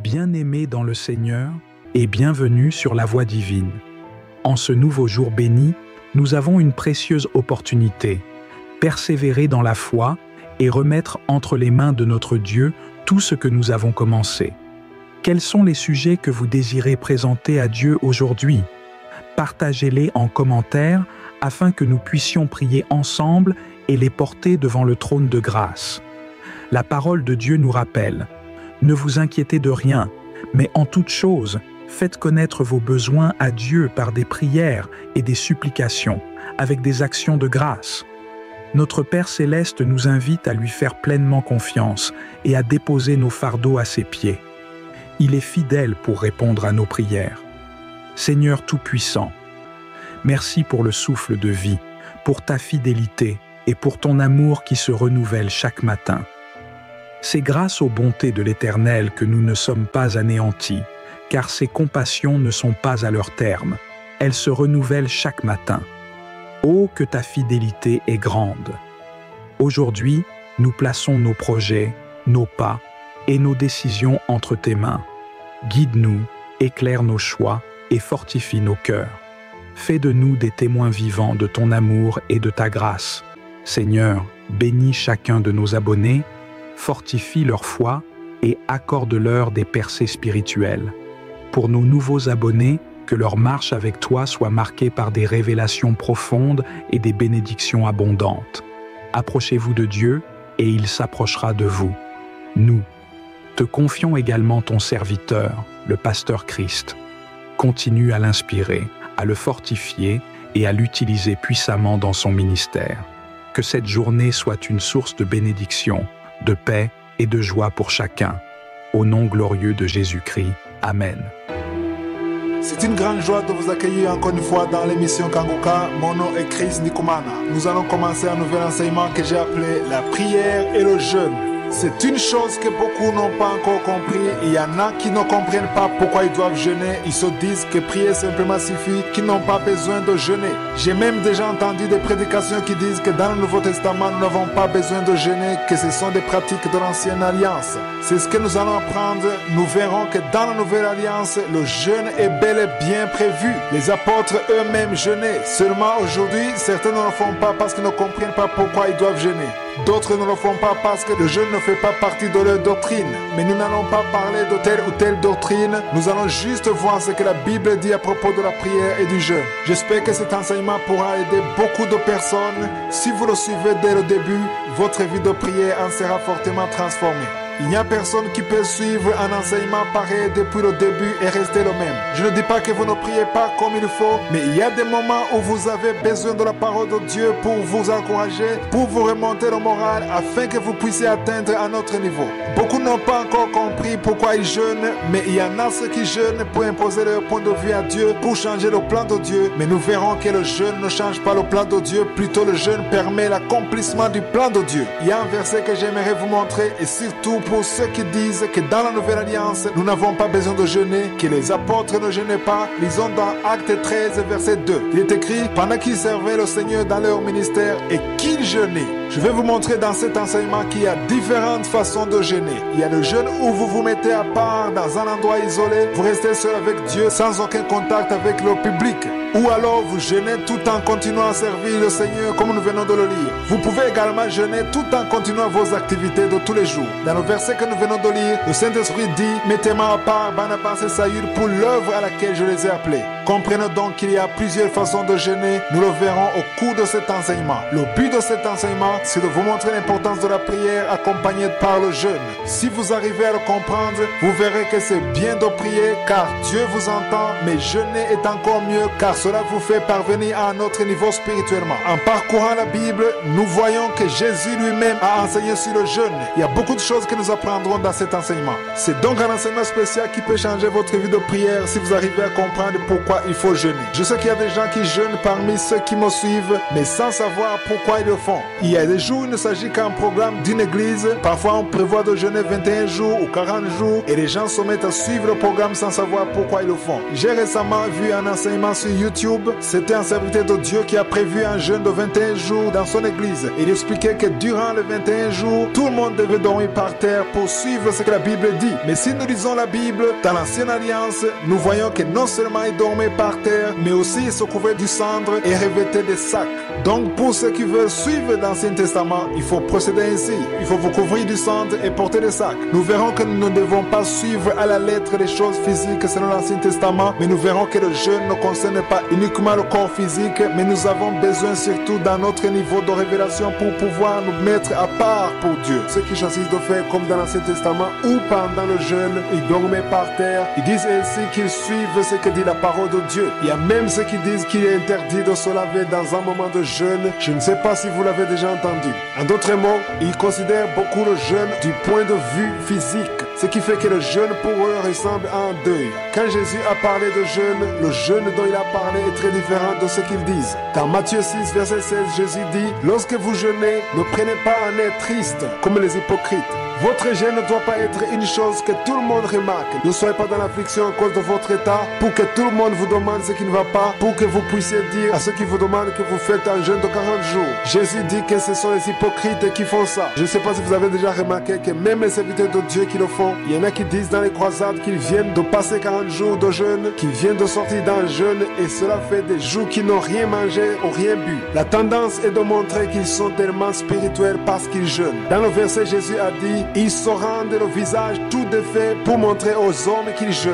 Bien-aimés dans le Seigneur et bienvenue sur la voie divine. En ce nouveau jour béni, nous avons une précieuse opportunité, persévérer dans la foi et remettre entre les mains de notre Dieu tout ce que nous avons commencé. Quels sont les sujets que vous désirez présenter à Dieu aujourd'hui? Partagez-les en commentaire afin que nous puissions prier ensemble et les porter devant le trône de grâce. La parole de Dieu nous rappelle: ne vous inquiétez de rien, mais en toute chose, faites connaître vos besoins à Dieu par des prières et des supplications, avec des actions de grâce. Notre Père Céleste nous invite à lui faire pleinement confiance et à déposer nos fardeaux à ses pieds. Il est fidèle pour répondre à nos prières. Seigneur Tout-Puissant, merci pour le souffle de vie, pour ta fidélité et pour ton amour qui se renouvelle chaque matin. C'est grâce aux bontés de l'Éternel que nous ne sommes pas anéantis, car ses compassions ne sont pas à leur terme. Elles se renouvellent chaque matin. Oh, que ta fidélité est grande! Aujourd'hui, nous plaçons nos projets, nos pas et nos décisions entre tes mains. Guide-nous, éclaire nos choix et fortifie nos cœurs. Fais de nous des témoins vivants de ton amour et de ta grâce. Seigneur, bénis chacun de nos abonnés, fortifie leur foi et accorde-leur des percées spirituelles. Pour nos nouveaux abonnés, que leur marche avec toi soit marquée par des révélations profondes et des bénédictions abondantes. Approchez-vous de Dieu et il s'approchera de vous. Nous te confions également ton serviteur, le pasteur Christ. Continue à l'inspirer, à le fortifier et à l'utiliser puissamment dans son ministère. Que cette journée soit une source de bénédiction, de paix et de joie pour chacun. Au nom glorieux de Jésus-Christ. Amen. C'est une grande joie de vous accueillir encore une fois dans l'émission Kanguka. Mon nom est Chris Ndikumana. Nous allons commencer un nouvel enseignement que j'ai appelé la prière et le jeûne. C'est une chose que beaucoup n'ont pas encore compris. Il y en a qui ne comprennent pas pourquoi ils doivent jeûner. Ils se disent que prier simplement suffit, qu'ils n'ont pas besoin de jeûner. J'ai même déjà entendu des prédications qui disent que dans le Nouveau Testament, nous n'avons pas besoin de jeûner, que ce sont des pratiques de l'Ancienne Alliance. C'est ce que nous allons apprendre. Nous verrons que dans la Nouvelle Alliance, le jeûne est bel et bien prévu. Les apôtres eux-mêmes jeûnaient. Seulement aujourd'hui, certains ne le font pas parce qu'ils ne comprennent pas pourquoi ils doivent jeûner. D'autres ne le font pas parce que le jeûne ne fait pas partie de leur doctrine. Mais nous n'allons pas parler de telle ou telle doctrine. Nous allons juste voir ce que la Bible dit à propos de la prière et du jeûne. J'espère que cet enseignement pourra aider beaucoup de personnes. Si vous le suivez dès le début, votre vie de prière en sera fortement transformée. Il n'y a personne qui peut suivre un enseignement pareil depuis le début et rester le même. Je ne dis pas que vous ne priez pas comme il faut, mais il y a des moments où vous avez besoin de la parole de Dieu pour vous encourager, pour vous remonter le moral, afin que vous puissiez atteindre un autre niveau. Beaucoup n'ont pas encore compris pourquoi ils jeûnent, mais il y en a ceux qui jeûnent pour imposer leur point de vue à Dieu, pour changer le plan de Dieu. Mais nous verrons que le jeûne ne change pas le plan de Dieu, plutôt le jeûne permet l'accomplissement du plan de Dieu. Il y a un verset que j'aimerais vous montrer, et surtout pour ceux qui disent que dans la Nouvelle Alliance, nous n'avons pas besoin de jeûner, que les apôtres ne jeûnaient pas. Lisons dans Actes 13, verset 2. Il est écrit: pendant qu'ils servaient le Seigneur dans leur ministère et qu'ils jeûnaient. Je vais vous montrer dans cet enseignement qu'il y a différentes façons de jeûner. Il y a le jeûne où vous vous mettez à part dans un endroit isolé, vous restez seul avec Dieu sans aucun contact avec le public. Ou alors vous jeûnez tout en continuant à servir le Seigneur comme nous venons de le lire. Vous pouvez également jeûner tout en continuant vos activités de tous les jours. Dans le verset que nous venons de lire, le Saint-Esprit dit: mettez-moi à part Barnabas et Saül pour l'œuvre à laquelle je les ai appelés. Comprenez donc qu'il y a plusieurs façons de jeûner. Nous le verrons au cours de cet enseignement. Le but de cet enseignement, c'est de vous montrer l'importance de la prière accompagnée par le jeûne. Si vous arrivez à le comprendre, vous verrez que c'est bien de prier car Dieu vous entend, mais jeûner est encore mieux car cela vous fait parvenir à un autre niveau spirituellement. En parcourant la Bible, nous voyons que Jésus lui-même a enseigné sur le jeûne. Il y a beaucoup de choses que nous apprendrons dans cet enseignement. C'est donc un enseignement spécial qui peut changer votre vie de prière si vous arrivez à comprendre pourquoi pourquoi il faut jeûner. Je sais qu'il y a des gens qui jeûnent parmi ceux qui me suivent, mais sans savoir pourquoi ils le font. Il y a des jours où il ne s'agit qu'un programme d'une église. Parfois on prévoit de jeûner 21 jours ou 40 jours et les gens se mettent à suivre le programme sans savoir pourquoi ils le font. J'ai récemment vu un enseignement sur YouTube. C'était un serviteur de Dieu qui a prévu un jeûne de 21 jours dans son église. Il expliquait que durant les 21 jours, tout le monde devait dormir par terre pour suivre ce que la Bible dit. Mais si nous lisons la Bible, dans l'Ancienne Alliance, nous voyons que non seulement ils dormaient par terre, mais aussi ils se couvraient du cendre et revêtaient des sacs. Donc pour ceux qui veulent suivre l'Ancien Testament, il faut procéder ainsi. Il faut vous couvrir du cendre et porter des sacs. Nous verrons que nous ne devons pas suivre à la lettre les choses physiques selon l'Ancien Testament, mais nous verrons que le jeûne ne concerne pas uniquement le corps physique, mais nous avons besoin surtout dans notre niveau de révélation pour pouvoir nous mettre à part pour Dieu. Ceux qui choisissent de faire comme dans l'Ancien Testament ou pendant le jeûne, ils dormaient par terre. Ils disent ainsi qu'ils suivent ce que dit la parole de Dieu. Il y a même ceux qui disent qu'il est interdit de se laver dans un moment de jeûne. Je ne sais pas si vous l'avez déjà entendu. En d'autres mots, ils considèrent beaucoup le jeûne du point de vue physique, ce qui fait que le jeûne pour eux ressemble à un deuil. Quand Jésus a parlé de jeûne, le jeûne dont il a parlé est très différent de ce qu'ils disent. Dans Matthieu 6, verset 16, Jésus dit: « Lorsque vous jeûnez, ne prenez pas un air triste comme les hypocrites. Votre jeûne ne doit pas être une chose que tout le monde remarque. Ne soyez pas dans l'affliction à cause de votre état pour que tout le monde vous demande ce qui ne va pas, pour que vous puissiez dire à ceux qui vous demandent que vous faites un jeûne de 40 jours. Jésus dit que ce sont les hypocrites qui font ça. Je ne sais pas si vous avez déjà remarqué que même les serviteurs de Dieu qui le font, il y en a qui disent dans les croisades qu'ils viennent de passer 40 jours de jeûne, qu'ils viennent de sortir d'un jeûne et cela fait des jours qu'ils n'ont rien mangé ou rien bu. La tendance est de montrer qu'ils sont tellement spirituels parce qu'ils jeûnent. Dans le verset, Jésus a dit: ils se rendent le visage tout défait pour montrer aux hommes qu'ils jeûnent.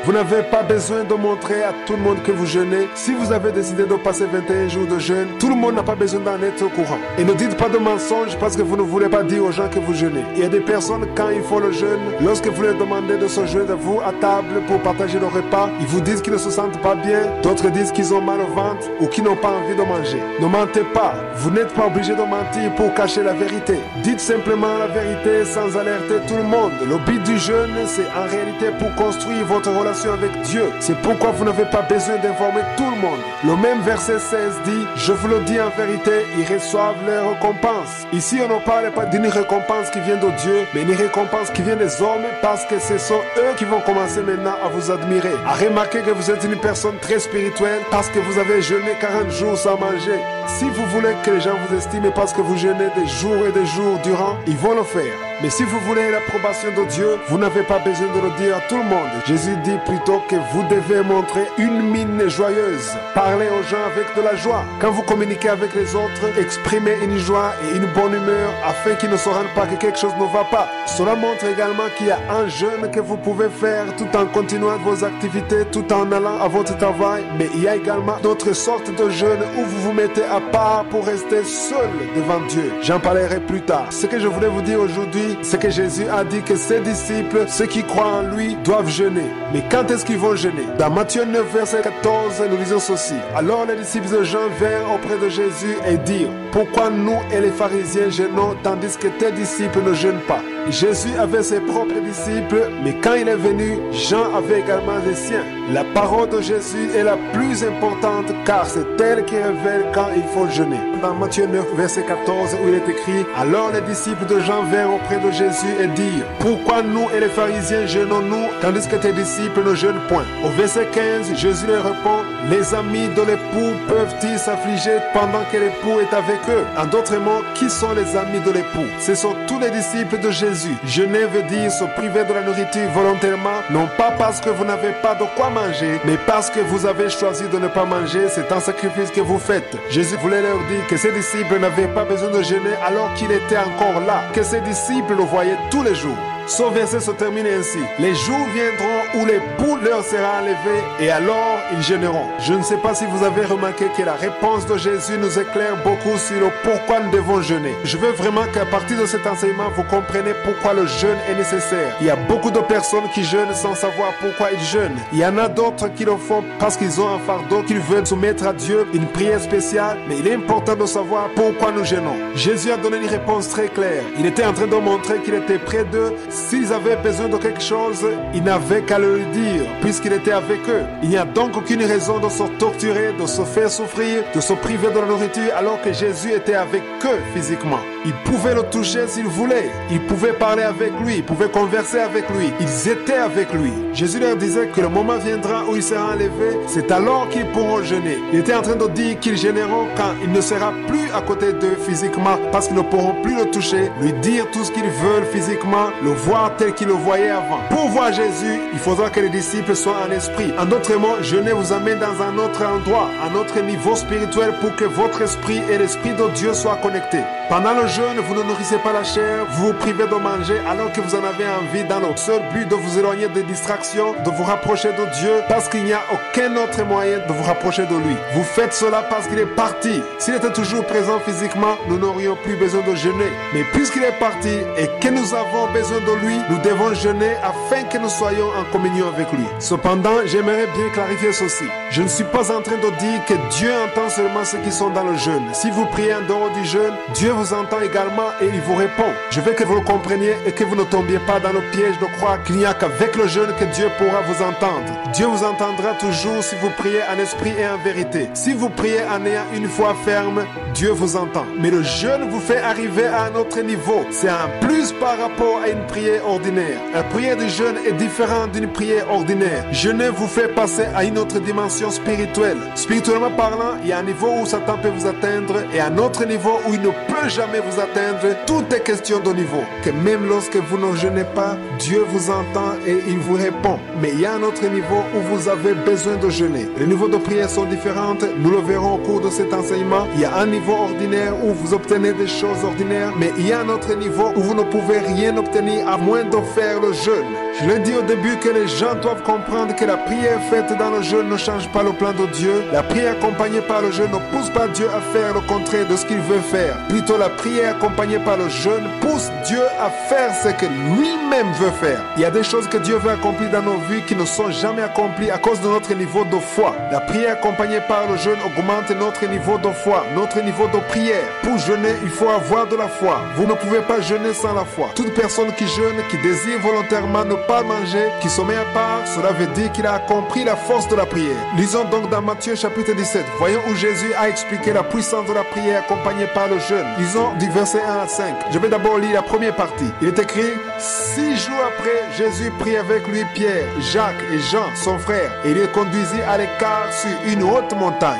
Vous n'avez pas besoin de montrer à tout le monde que vous jeûnez. Si vous avez décidé de passer 21 jours de jeûne, tout le monde n'a pas besoin d'en être au courant. Et ne dites pas de mensonges parce que vous ne voulez pas dire aux gens que vous jeûnez. Il y a des personnes, quand ils font le jeûne, lorsque vous leur demandez de se joindre à vous à table pour partager le repas, ils vous disent qu'ils ne se sentent pas bien, d'autres disent qu'ils ont mal au ventre ou qu'ils n'ont pas envie de manger. Ne mentez pas. Vous n'êtes pas obligé de mentir pour cacher la vérité. Dites simplement la vérité sans alerter tout le monde. Le but du jeûne, c'est en réalité pour construire votre relation avec Dieu. C'est pourquoi vous n'avez pas besoin d'informer tout le monde. Le même verset 16 dit: je vous le dis en vérité, ils reçoivent leur récompense. Ici on ne parle pas d'une récompense qui vient de Dieu, mais une récompense qui vient des hommes, parce que ce sont eux qui vont commencer maintenant à vous admirer, à remarquer que vous êtes une personne très spirituelle parce que vous avez jeûné 40 jours sans manger. Si vous voulez que les gens vous estiment parce que vous jeûnez des jours et des jours durant, ils vont le faire. Mais si vous voulez l'approbation de Dieu, vous n'avez pas besoin de le dire à tout le monde. Jésus dit plutôt que vous devez montrer une mine joyeuse. Parlez aux gens avec de la joie. Quand vous communiquez avec les autres, exprimez une joie et une bonne humeur afin qu'ils ne se rendent pas que quelque chose ne va pas. Cela montre également qu'il y a un jeûne que vous pouvez faire tout en continuant vos activités, tout en allant à votre travail. Mais il y a également d'autres sortes de jeûnes où vous vous mettez à part pour rester seul devant Dieu. J'en parlerai plus tard. Ce que je voulais vous dire aujourd'hui, c'est que Jésus a dit que ses disciples, ceux qui croient en lui, doivent jeûner. Mais quand est-ce qu'ils vont jeûner? Dans Matthieu 9, verset 14, nous lisons ceci. Alors les disciples de Jean vinrent auprès de Jésus et dirent: pourquoi nous et les pharisiens jeûnons tandis que tes disciples ne jeûnent pas? Jésus avait ses propres disciples, mais quand il est venu, Jean avait également les siens. La parole de Jésus est la plus importante car c'est elle qui révèle quand il faut jeûner. Dans Matthieu 9, verset 14, où il est écrit: alors les disciples de Jean vinrent auprès de Jésus et dirent: pourquoi nous et les pharisiens jeûnons-nous tandis que tes disciples ne jeûnent point? Au verset 15, Jésus leur répond: les amis de l'époux peuvent-ils s'affliger pendant que l'époux est avec eux? En d'autres mots, qui sont les amis de l'époux? Ce sont tous les disciples de Jésus. Jeûner veut dire se priver de la nourriture volontairement, non pas parce que vous n'avez pas de quoi manger, mais parce que vous avez choisi de ne pas manger. C'est un sacrifice que vous faites. Jésus voulait leur dire que ses disciples n'avaient pas besoin de jeûner alors qu'il était encore là, que ses disciples le voyaient tous les jours. Ce verset se termine ainsi: les jours viendront où l'époux leur sera enlevé et alors ils jeûneront. Je ne sais pas si vous avez remarqué que la réponse de Jésus nous éclaire beaucoup sur le pourquoi nous devons jeûner. Je veux vraiment qu'à partir de cet enseignement, vous compreniez pourquoi le jeûne est nécessaire. Il y a beaucoup de personnes qui jeûnent sans savoir pourquoi ils jeûnent. Il y en a d'autres qui le font parce qu'ils ont un fardeau qu'ils veulent soumettre à Dieu, une prière spéciale, mais il est important de savoir pourquoi nous jeûnons. Jésus a donné une réponse très claire. Il était en train de montrer qu'il était près d'eux s'ils avaient besoin de quelque chose, ils n'avaient qu'à le dire, puisqu'il était avec eux. Il n'y a donc aucune raison de se torturer, de se faire souffrir, de se priver de la nourriture, alors que Jésus était avec eux physiquement. Ils pouvaient le toucher s'ils voulaient. Ils pouvaient parler avec lui. Ils pouvaient converser avec lui. Ils étaient avec lui. Jésus leur disait que le moment viendra où il sera enlevé. C'est alors qu'ils pourront jeûner. Il était en train de dire qu'ils jeûneront quand il ne sera plus à côté d'eux physiquement, parce qu'ils ne pourront plus le toucher, lui dire tout ce qu'ils veulent physiquement, le voir tel qu'ils le voyaient avant. Pour voir Jésus, il faudra que les disciples soient en esprit. En d'autres mots, jeûner vous amène dans un autre endroit, un autre niveau spirituel, pour que votre esprit et l'esprit de Dieu soient connectés. Pendant le jeûne, vous ne nourrissez pas la chair, vous vous privez de manger alors que vous en avez envie, dans le seul but de vous éloigner des distractions, de vous rapprocher de Dieu, parce qu'il n'y a aucun autre moyen de vous rapprocher de lui. Vous faites cela parce qu'il est parti. S'il était toujours présent physiquement, nous n'aurions plus besoin de jeûner. Mais puisqu'il est parti et que nous avons besoin de lui, nous devons jeûner afin que nous soyons en communion avec lui. Cependant, j'aimerais bien clarifier ceci. Je ne suis pas en train de dire que Dieu entend seulement ceux qui sont dans le jeûne. Si vous priez en dehors du jeûne, Dieu vous entend également et il vous répond. Je veux que vous le compreniez et que vous ne tombiez pas dans le piège de croire qu'il n'y a qu'avec le jeûne que Dieu pourra vous entendre. Dieu vous entendra toujours si vous priez en esprit et en vérité. Si vous priez en ayant une foi ferme, Dieu vous entend. Mais le jeûne vous fait arriver à un autre niveau. C'est un plus par rapport à une prière ordinaire. La prière du jeûne est différente d'une prière ordinaire. Jeûner vous fait passer à une autre dimension spirituelle. Spirituellement parlant, il y a un niveau où Satan peut vous atteindre et un autre niveau où il ne peut jamais vous atteindre. Tout est question de niveau. Que même lorsque vous ne jeûnez pas, Dieu vous entend et il vous répond. Mais il y a un autre niveau où vous avez besoin de jeûner. Les niveaux de prière sont différents. Nous le verrons au cours de cet enseignement. Il y a un niveau ordinaire où vous obtenez des choses ordinaires, mais il y a un autre niveau où vous ne pouvez rien obtenir à moins de faire le jeûne. Je l'ai dit au début que les gens doivent comprendre que la prière faite dans le jeûne ne change pas le plan de Dieu. La prière accompagnée par le jeûne ne pousse pas Dieu à faire le contraire de ce qu'il veut faire. Plutôt, la prière accompagnée par le jeûne pousse Dieu à faire ce que lui-même veut faire. Il y a des choses que Dieu veut accomplir dans nos vies qui ne sont jamais accomplies à cause de notre niveau de foi. La prière accompagnée par le jeûne augmente notre niveau de foi, notre niveau de prière. Pour jeûner, il faut avoir de la foi. Vous ne pouvez pas jeûner sans la foi. Toute personne qui jeûne, qui désire volontairement ne pas manger, qui se met à part, cela veut dire qu'il a compris la force de la prière. Lisons donc dans Matthieu chapitre 17. Voyons où Jésus a expliqué la puissance de la prière accompagnée par le jeûne. Lisons du verset 1 à 5. Je vais d'abord lire la première partie. Il est écrit: 6 jours après, Jésus prit avec lui Pierre, Jacques et Jean, son frère, et il les conduisit à l'écart sur une haute montagne.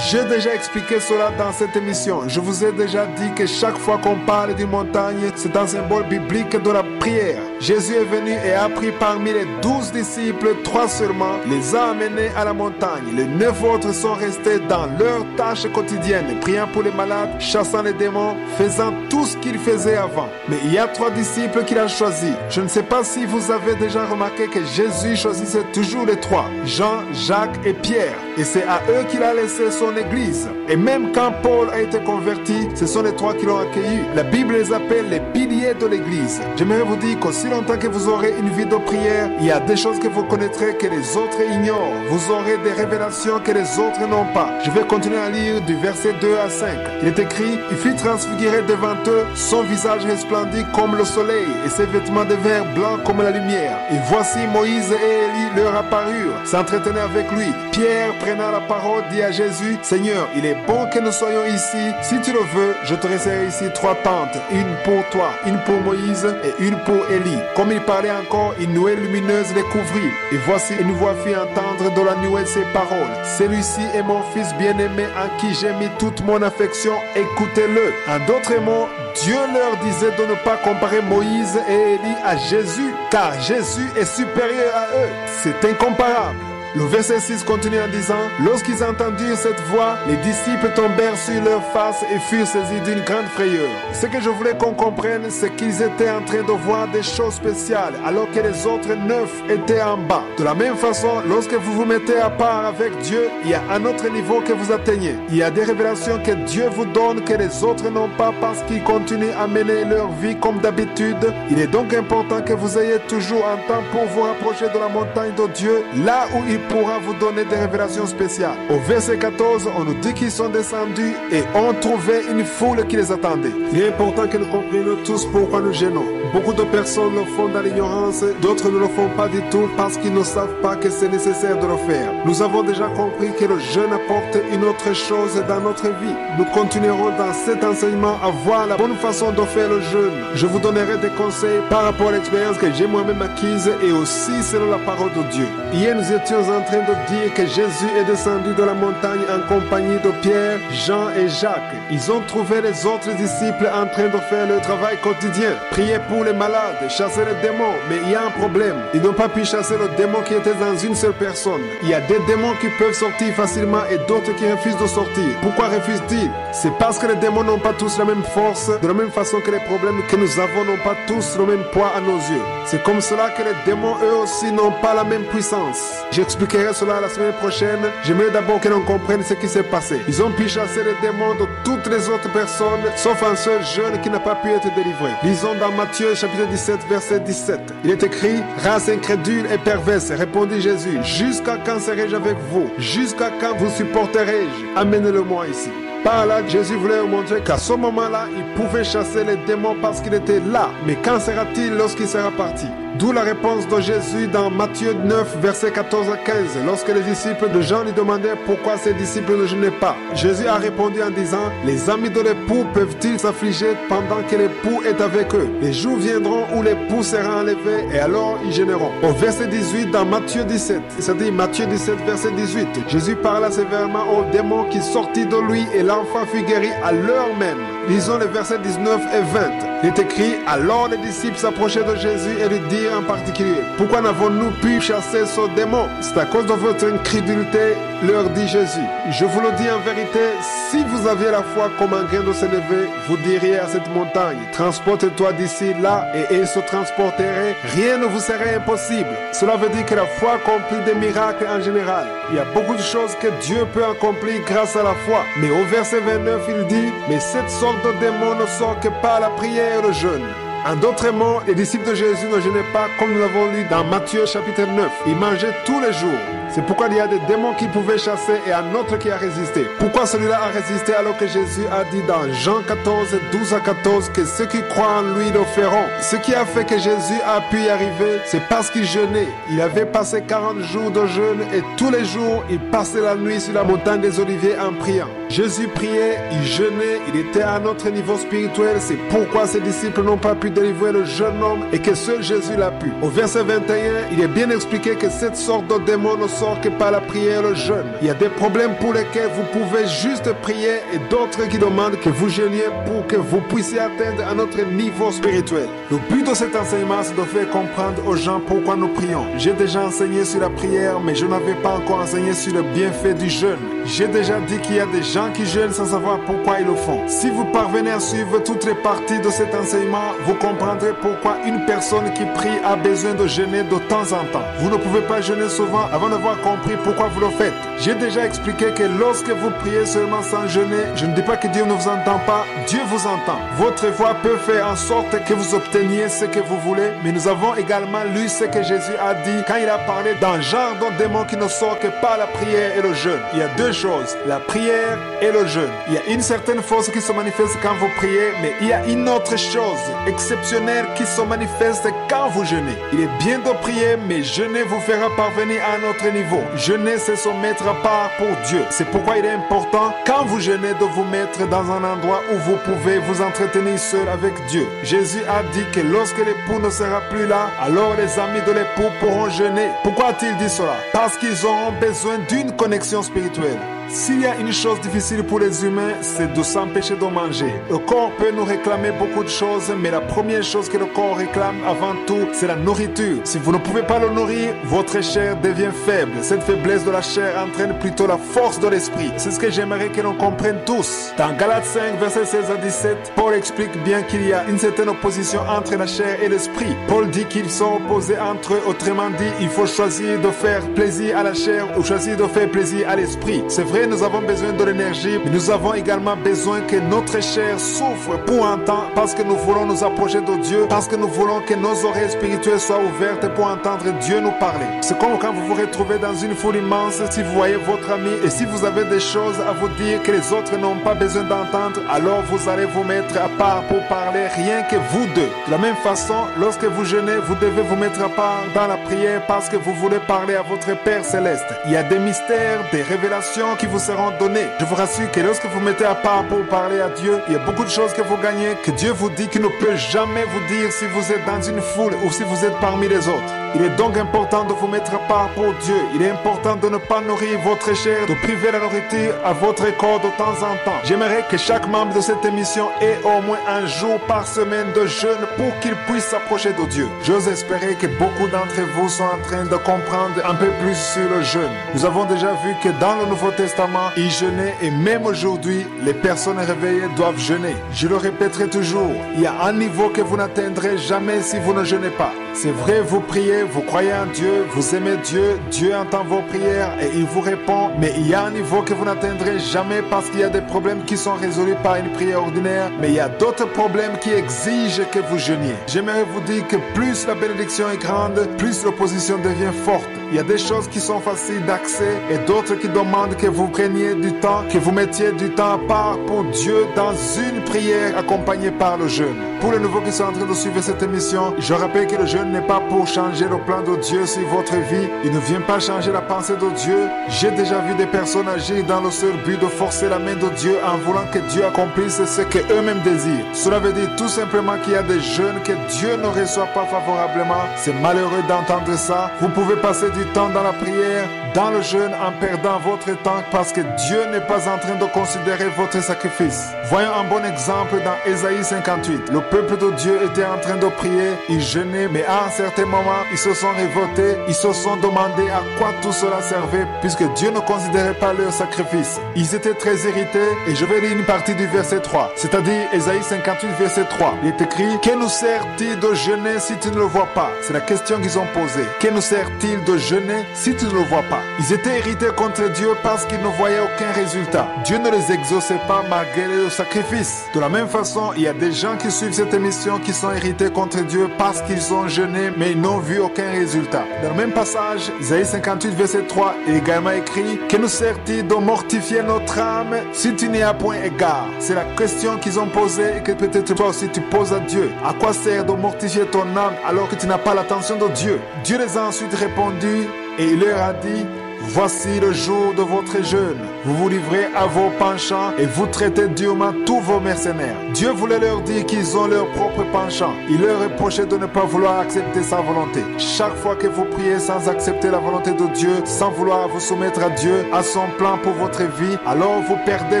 J'ai déjà expliqué cela dans cette émission. Je vous ai déjà dit que chaque fois qu'on parle d'une montagne, c'est un symbole biblique de la prière. Jésus est venu et a pris parmi les 12 disciples 3 seulement, les a amenés à la montagne. Les 9 autres sont restés dans leurs tâches quotidiennes, priant pour les malades, chassant les démons, faisant tout ce qu'ils faisaient avant. Mais il y a 3 disciples qu'il a choisis. Je ne sais pas si vous avez déjà remarqué que Jésus choisissait toujours les 3, Jean, Jacques et Pierre. Et c'est à eux qu'il a laissé son église. Et même quand Paul a été converti, ce sont les 3 qui l'ont accueilli. La Bible les appelle les piliers de l'église. J'aimerais vous dire qu'aussi longtemps que vous aurez une vie de prière, il y a des choses que vous connaîtrez que les autres ignorent. Vous aurez des révélations que les autres n'ont pas. Je vais continuer à lire du verset 2 à 5. Il est écrit: il fut transfiguré devant eux, son visage resplendit comme le soleil et ses vêtements devinrent blancs comme la lumière. Et voici Moïse et Élie leur apparurent, s'entretenaient avec lui. Pierre, prenant la parole, dit à Jésus: Seigneur, il est bon que nous soyons ici. Si tu le veux, je te resserre ici 3 tentes, une pour toi, une pour Moïse et une pour Élie. Comme il parlait encore, une nuée lumineuse les couvrit. Et voici, une voix fit entendre de la nuée ces paroles: celui-ci est mon fils bien-aimé en qui j'ai mis toute mon affection, écoutez-le. En d'autres mots, Dieu leur disait de ne pas comparer Moïse et Élie à Jésus, car Jésus est supérieur à eux. C'est incomparable. Le verset 6 continue en disant: lorsqu'ils entendirent cette voix, les disciples tombèrent sur leurs faces et furent saisis d'une grande frayeur. Ce que je voulais qu'on comprenne, c'est qu'ils étaient en train de voir des choses spéciales, alors que les autres 9 étaient en bas. De la même façon, lorsque vous vous mettez à part avec Dieu, il y a un autre niveau que vous atteignez. Il y a des révélations que Dieu vous donne que les autres n'ont pas parce qu'ils continuent à mener leur vie comme d'habitude. Il est donc important que vous ayez toujours un temps pour vous rapprocher de la montagne de Dieu, là où il pourra vous donner des révélations spéciales. Au verset 14, on nous dit qu'ils sont descendus et ont trouvé une foule qui les attendait. Il est important que nous comprenions tous pourquoi nous gênons. beaucoup de personnes le font dans l'ignorance, d'autres ne le font pas du tout parce qu'ils ne savent pas que c'est nécessaire de le faire. Nous avons déjà compris que le jeûne apporte une autre chose dans notre vie. Nous continuerons dans cet enseignement à voir la bonne façon de faire le jeûne. Je vous donnerai des conseils par rapport à l'expérience que j'ai moi-même acquise et aussi selon la parole de Dieu. Hier, nous étions en train de dire que Jésus est descendu de la montagne en compagnie de Pierre, Jean et Jacques. Ils ont trouvé les autres disciples en train de faire le travail quotidien. Prier pour les malades, chasser les démons. Mais il y a un problème. Ils n'ont pas pu chasser le démon qui était dans une seule personne. Il y a des démons qui peuvent sortir facilement et d'autres qui refusent de sortir. Pourquoi refusent-ils? C'est parce que les démons n'ont pas tous la même force, de la même façon que les problèmes que nous avons n'ont pas tous le même poids à nos yeux. C'est comme cela que les démons, eux aussi, n'ont pas la même puissance. J'expliquerai cela la semaine prochaine. J'aimerais d'abord que l'on comprenne ce qui s'est passé. Ils ont pu chasser les démons de toutes les autres personnes, sauf un seul jeune qui n'a pas pu être délivré. Lisons dans Matthieu chapitre 17, verset 17. Il est écrit: race incrédule et perverse, répondit Jésus, jusqu'à quand serai-je avec vous? Jusqu'à quand vous supporterai-je? Amenez-le-moi ici. Par là, Jésus voulait montrer qu'à ce moment-là, il pouvait chasser les démons parce qu'il était là. Mais quand sera-t-il lorsqu'il sera parti? D'où la réponse de Jésus dans Matthieu 9, versets 14 à 15, lorsque les disciples de Jean lui demandaient pourquoi ses disciples ne jeûnaient pas. Jésus a répondu en disant: les amis de l'époux peuvent-ils s'affliger pendant que l'époux est avec eux? Les jours viendront où l'époux sera enlevé et alors ils jeûneront. Au verset 18 dans Matthieu 17, c'est-à-dire Matthieu 17, verset 18, Jésus parla sévèrement aux démons qui sortit de lui et l'enfant fut guéri à l'heure même. Lisons les versets 19 et 20. Il est écrit: alors les disciples s'approchaient de Jésus et lui dirent en particulier: pourquoi n'avons-nous pu chasser ce démon? C'est à cause de votre incrédulité, leur dit Jésus. Je vous le dis en vérité, si vous aviez la foi comme un grain de sénévé, vous diriez à cette montagne: transporte-toi d'ici là, et elle se transporterait. Rien ne vous serait impossible. Cela veut dire que la foi accomplit des miracles en général. Il y a beaucoup de choses que Dieu peut accomplir grâce à la foi. Mais au verset 29, il dit: mais cette sorte de démon ne sort que par la prière et le jeûne. En d'autres mots, les disciples de Jésus ne jeûnaient pas comme nous l'avons lu dans Matthieu chapitre 9. Ils mangeaient tous les jours. C'est pourquoi il y a des démons qui pouvaient chasser et un autre qui a résisté. Pourquoi celui-là a résisté alors que Jésus a dit dans Jean 14, 12 à 14 que ceux qui croient en lui le feront? Ce qui a fait que Jésus a pu y arriver, c'est parce qu'il jeûnait. Il avait passé 40 jours de jeûne et tous les jours, il passait la nuit sur la montagne des Oliviers en priant. Jésus priait, il jeûnait, il était à un autre niveau spirituel. C'est pourquoi ses disciples n'ont pas pu délivrer le jeune homme et que seul Jésus l'a pu. Au verset 21, il est bien expliqué que cette sorte de démon ne sort que par la prière et le jeûne. Il y a des problèmes pour lesquels vous pouvez juste prier et d'autres qui demandent que vous jeûniez pour que vous puissiez atteindre un autre niveau spirituel. Le but de cet enseignement, c'est de faire comprendre aux gens pourquoi nous prions. J'ai déjà enseigné sur la prière, mais je n'avais pas encore enseigné sur le bienfait du jeûne. J'ai déjà dit qu'il y a des gens qui jeûnent sans savoir pourquoi ils le font. Si vous parvenez à suivre toutes les parties de cet enseignement, vous comprendrez pourquoi une personne qui prie a besoin de jeûner de temps en temps. Vous ne pouvez pas jeûner souvent avant d'avoir compris pourquoi vous le faites. J'ai déjà expliqué que lorsque vous priez seulement sans jeûner, je ne dis pas que Dieu ne vous entend pas, Dieu vous entend. Votre voix peut faire en sorte que vous obteniez ce que vous voulez, mais nous avons également lu ce que Jésus a dit quand il a parlé d'un genre de démon qui ne sort que par la prière et le jeûne. Il y a deux choses, la prière et le jeûne. Il y a une certaine force qui se manifeste quand vous priez, mais il y a une autre chose exceptionnelle qui se manifeste quand vous jeûnez. Il est bien de prier, mais jeûner vous fera parvenir à un autre niveau. Jeûner, c'est se mettre à part pour Dieu. C'est pourquoi il est important, quand vous jeûnez, de vous mettre dans un endroit où vous pouvez vous entretenir seul avec Dieu. Jésus a dit que lorsque l'époux ne sera plus là, alors les amis de l'époux pourront jeûner. Pourquoi a-t-il dit cela? Parce qu'ils auront besoin d'une connexion spirituelle. S'il y a une chose difficile pour les humains, c'est de s'empêcher de manger. Le corps peut nous réclamer beaucoup de choses, mais la première chose que le corps réclame avant tout, c'est la nourriture. Si vous ne pouvez pas le nourrir, votre chair devient faible. Cette faiblesse de la chair entraîne plutôt la force de l'esprit. C'est ce que j'aimerais que l'on comprenne tous. Dans Galates 5, versets 16 à 17, Paul explique bien qu'il y a une certaine opposition entre la chair et l'esprit. Paul dit qu'ils sont opposés entre eux. Autrement dit, il faut choisir de faire plaisir à la chair ou choisir de faire plaisir à l'esprit. C'est vrai vrai, nous avons besoin de l'énergie, mais nous avons également besoin que notre chair souffre pour un temps, parce que nous voulons nous approcher de Dieu, parce que nous voulons que nos oreilles spirituelles soient ouvertes pour entendre Dieu nous parler. C'est comme quand vous vous retrouvez dans une foule immense, si vous voyez votre ami et si vous avez des choses à vous dire que les autres n'ont pas besoin d'entendre, alors vous allez vous mettre à part pour parler rien que vous deux. De la même façon, lorsque vous jeûnez, vous devez vous mettre à part dans la prière parce que vous voulez parler à votre Père Céleste. Il y a des mystères, des révélations qui vous seront données. Je vous rassure que lorsque vous mettez à part pour parler à Dieu, il y a beaucoup de choses que vous gagnez, que Dieu vous dit qu'il ne peut jamais vous dire si vous êtes dans une foule ou si vous êtes parmi les autres. Il est donc important de vous mettre à part pour Dieu. Il est important de ne pas nourrir votre chair, de priver la nourriture à votre corps de temps en temps. J'aimerais que chaque membre de cette émission ait au moins un jour par semaine de jeûne pour qu'il puisse s'approcher de Dieu. J'ose espérer que beaucoup d'entre vous sont en train de comprendre un peu plus sur le jeûne. Nous avons déjà vu que dans le Nouveau Testament, ils jeûnaient et même aujourd'hui, les personnes réveillées doivent jeûner. Je le répéterai toujours, il y a un niveau que vous n'atteindrez jamais si vous ne jeûnez pas. C'est vrai, vous priez, vous croyez en Dieu, vous aimez Dieu, Dieu entend vos prières et il vous répond, mais il y a un niveau que vous n'atteindrez jamais parce qu'il y a des problèmes qui sont résolus par une prière ordinaire, mais il y a d'autres problèmes qui exigent que vous jeûniez. J'aimerais vous dire que plus la bénédiction est grande, plus l'opposition devient forte. Il y a des choses qui sont faciles d'accès et d'autres qui demandent que vous preniez du temps, que vous mettiez du temps à part pour Dieu dans une prière accompagnée par le jeûne. Pour les nouveaux qui sont en train de suivre cette émission, je rappelle que le jeûne n'est pas pour changer le plan de Dieu sur votre vie. Il ne vient pas changer la pensée de Dieu. J'ai déjà vu des personnes agir dans le seul but de forcer la main de Dieu en voulant que Dieu accomplisse ce qu'eux-mêmes désirent. Cela veut dire tout simplement qu'il y a des jeûnes que Dieu ne reçoit pas favorablement. C'est malheureux d'entendre ça. Vous pouvez passer du temps dans la prière, dans le jeûne, en perdant votre temps parce que Dieu n'est pas en train de considérer votre sacrifice. Voyons un bon exemple dans Ésaïe 58. Le peuple de Dieu était en train de prier, ils jeûnaient, mais à un certain moment, ils se sont révoltés, ils se sont demandé à quoi tout cela servait, puisque Dieu ne considérait pas leur sacrifice. Ils étaient très irrités, et je vais lire une partie du verset 3, c'est-à-dire Ésaïe 58, verset 3. Il est écrit, « Que nous sert-il de jeûner si tu ne le vois pas ?» C'est la question qu'ils ont posée. « Que nous sert-il de jeûner si tu ne le vois pas ?» Ils étaient irrités contre Dieu parce qu'ils ne voyaient aucun résultat. Dieu ne les exauçait pas malgré le sacrifice. De la même façon, il y a des gens qui suivent cette émission qui sont irrités contre Dieu parce qu'ils ont jeûné mais ils n'ont vu aucun résultat. Dans le même passage, Isaïe 58 verset 3 est également écrit « Que nous sert-il de mortifier notre âme si tu n'y as point égard ?» C'est la question qu'ils ont posée et que peut-être toi aussi tu poses à Dieu. À quoi sert de mortifier ton âme alors que tu n'as pas l'attention de Dieu? Dieu les a ensuite répondu et il leur a dit « Voici le jour de votre jeûne. Vous vous livrez à vos penchants et vous traitez durement tous vos mercenaires. » Dieu voulait leur dire qu'ils ont leur propre penchant. Il leur reprochait de ne pas vouloir accepter sa volonté. Chaque fois que vous priez sans accepter la volonté de Dieu, sans vouloir vous soumettre à Dieu, à son plan pour votre vie, alors vous perdez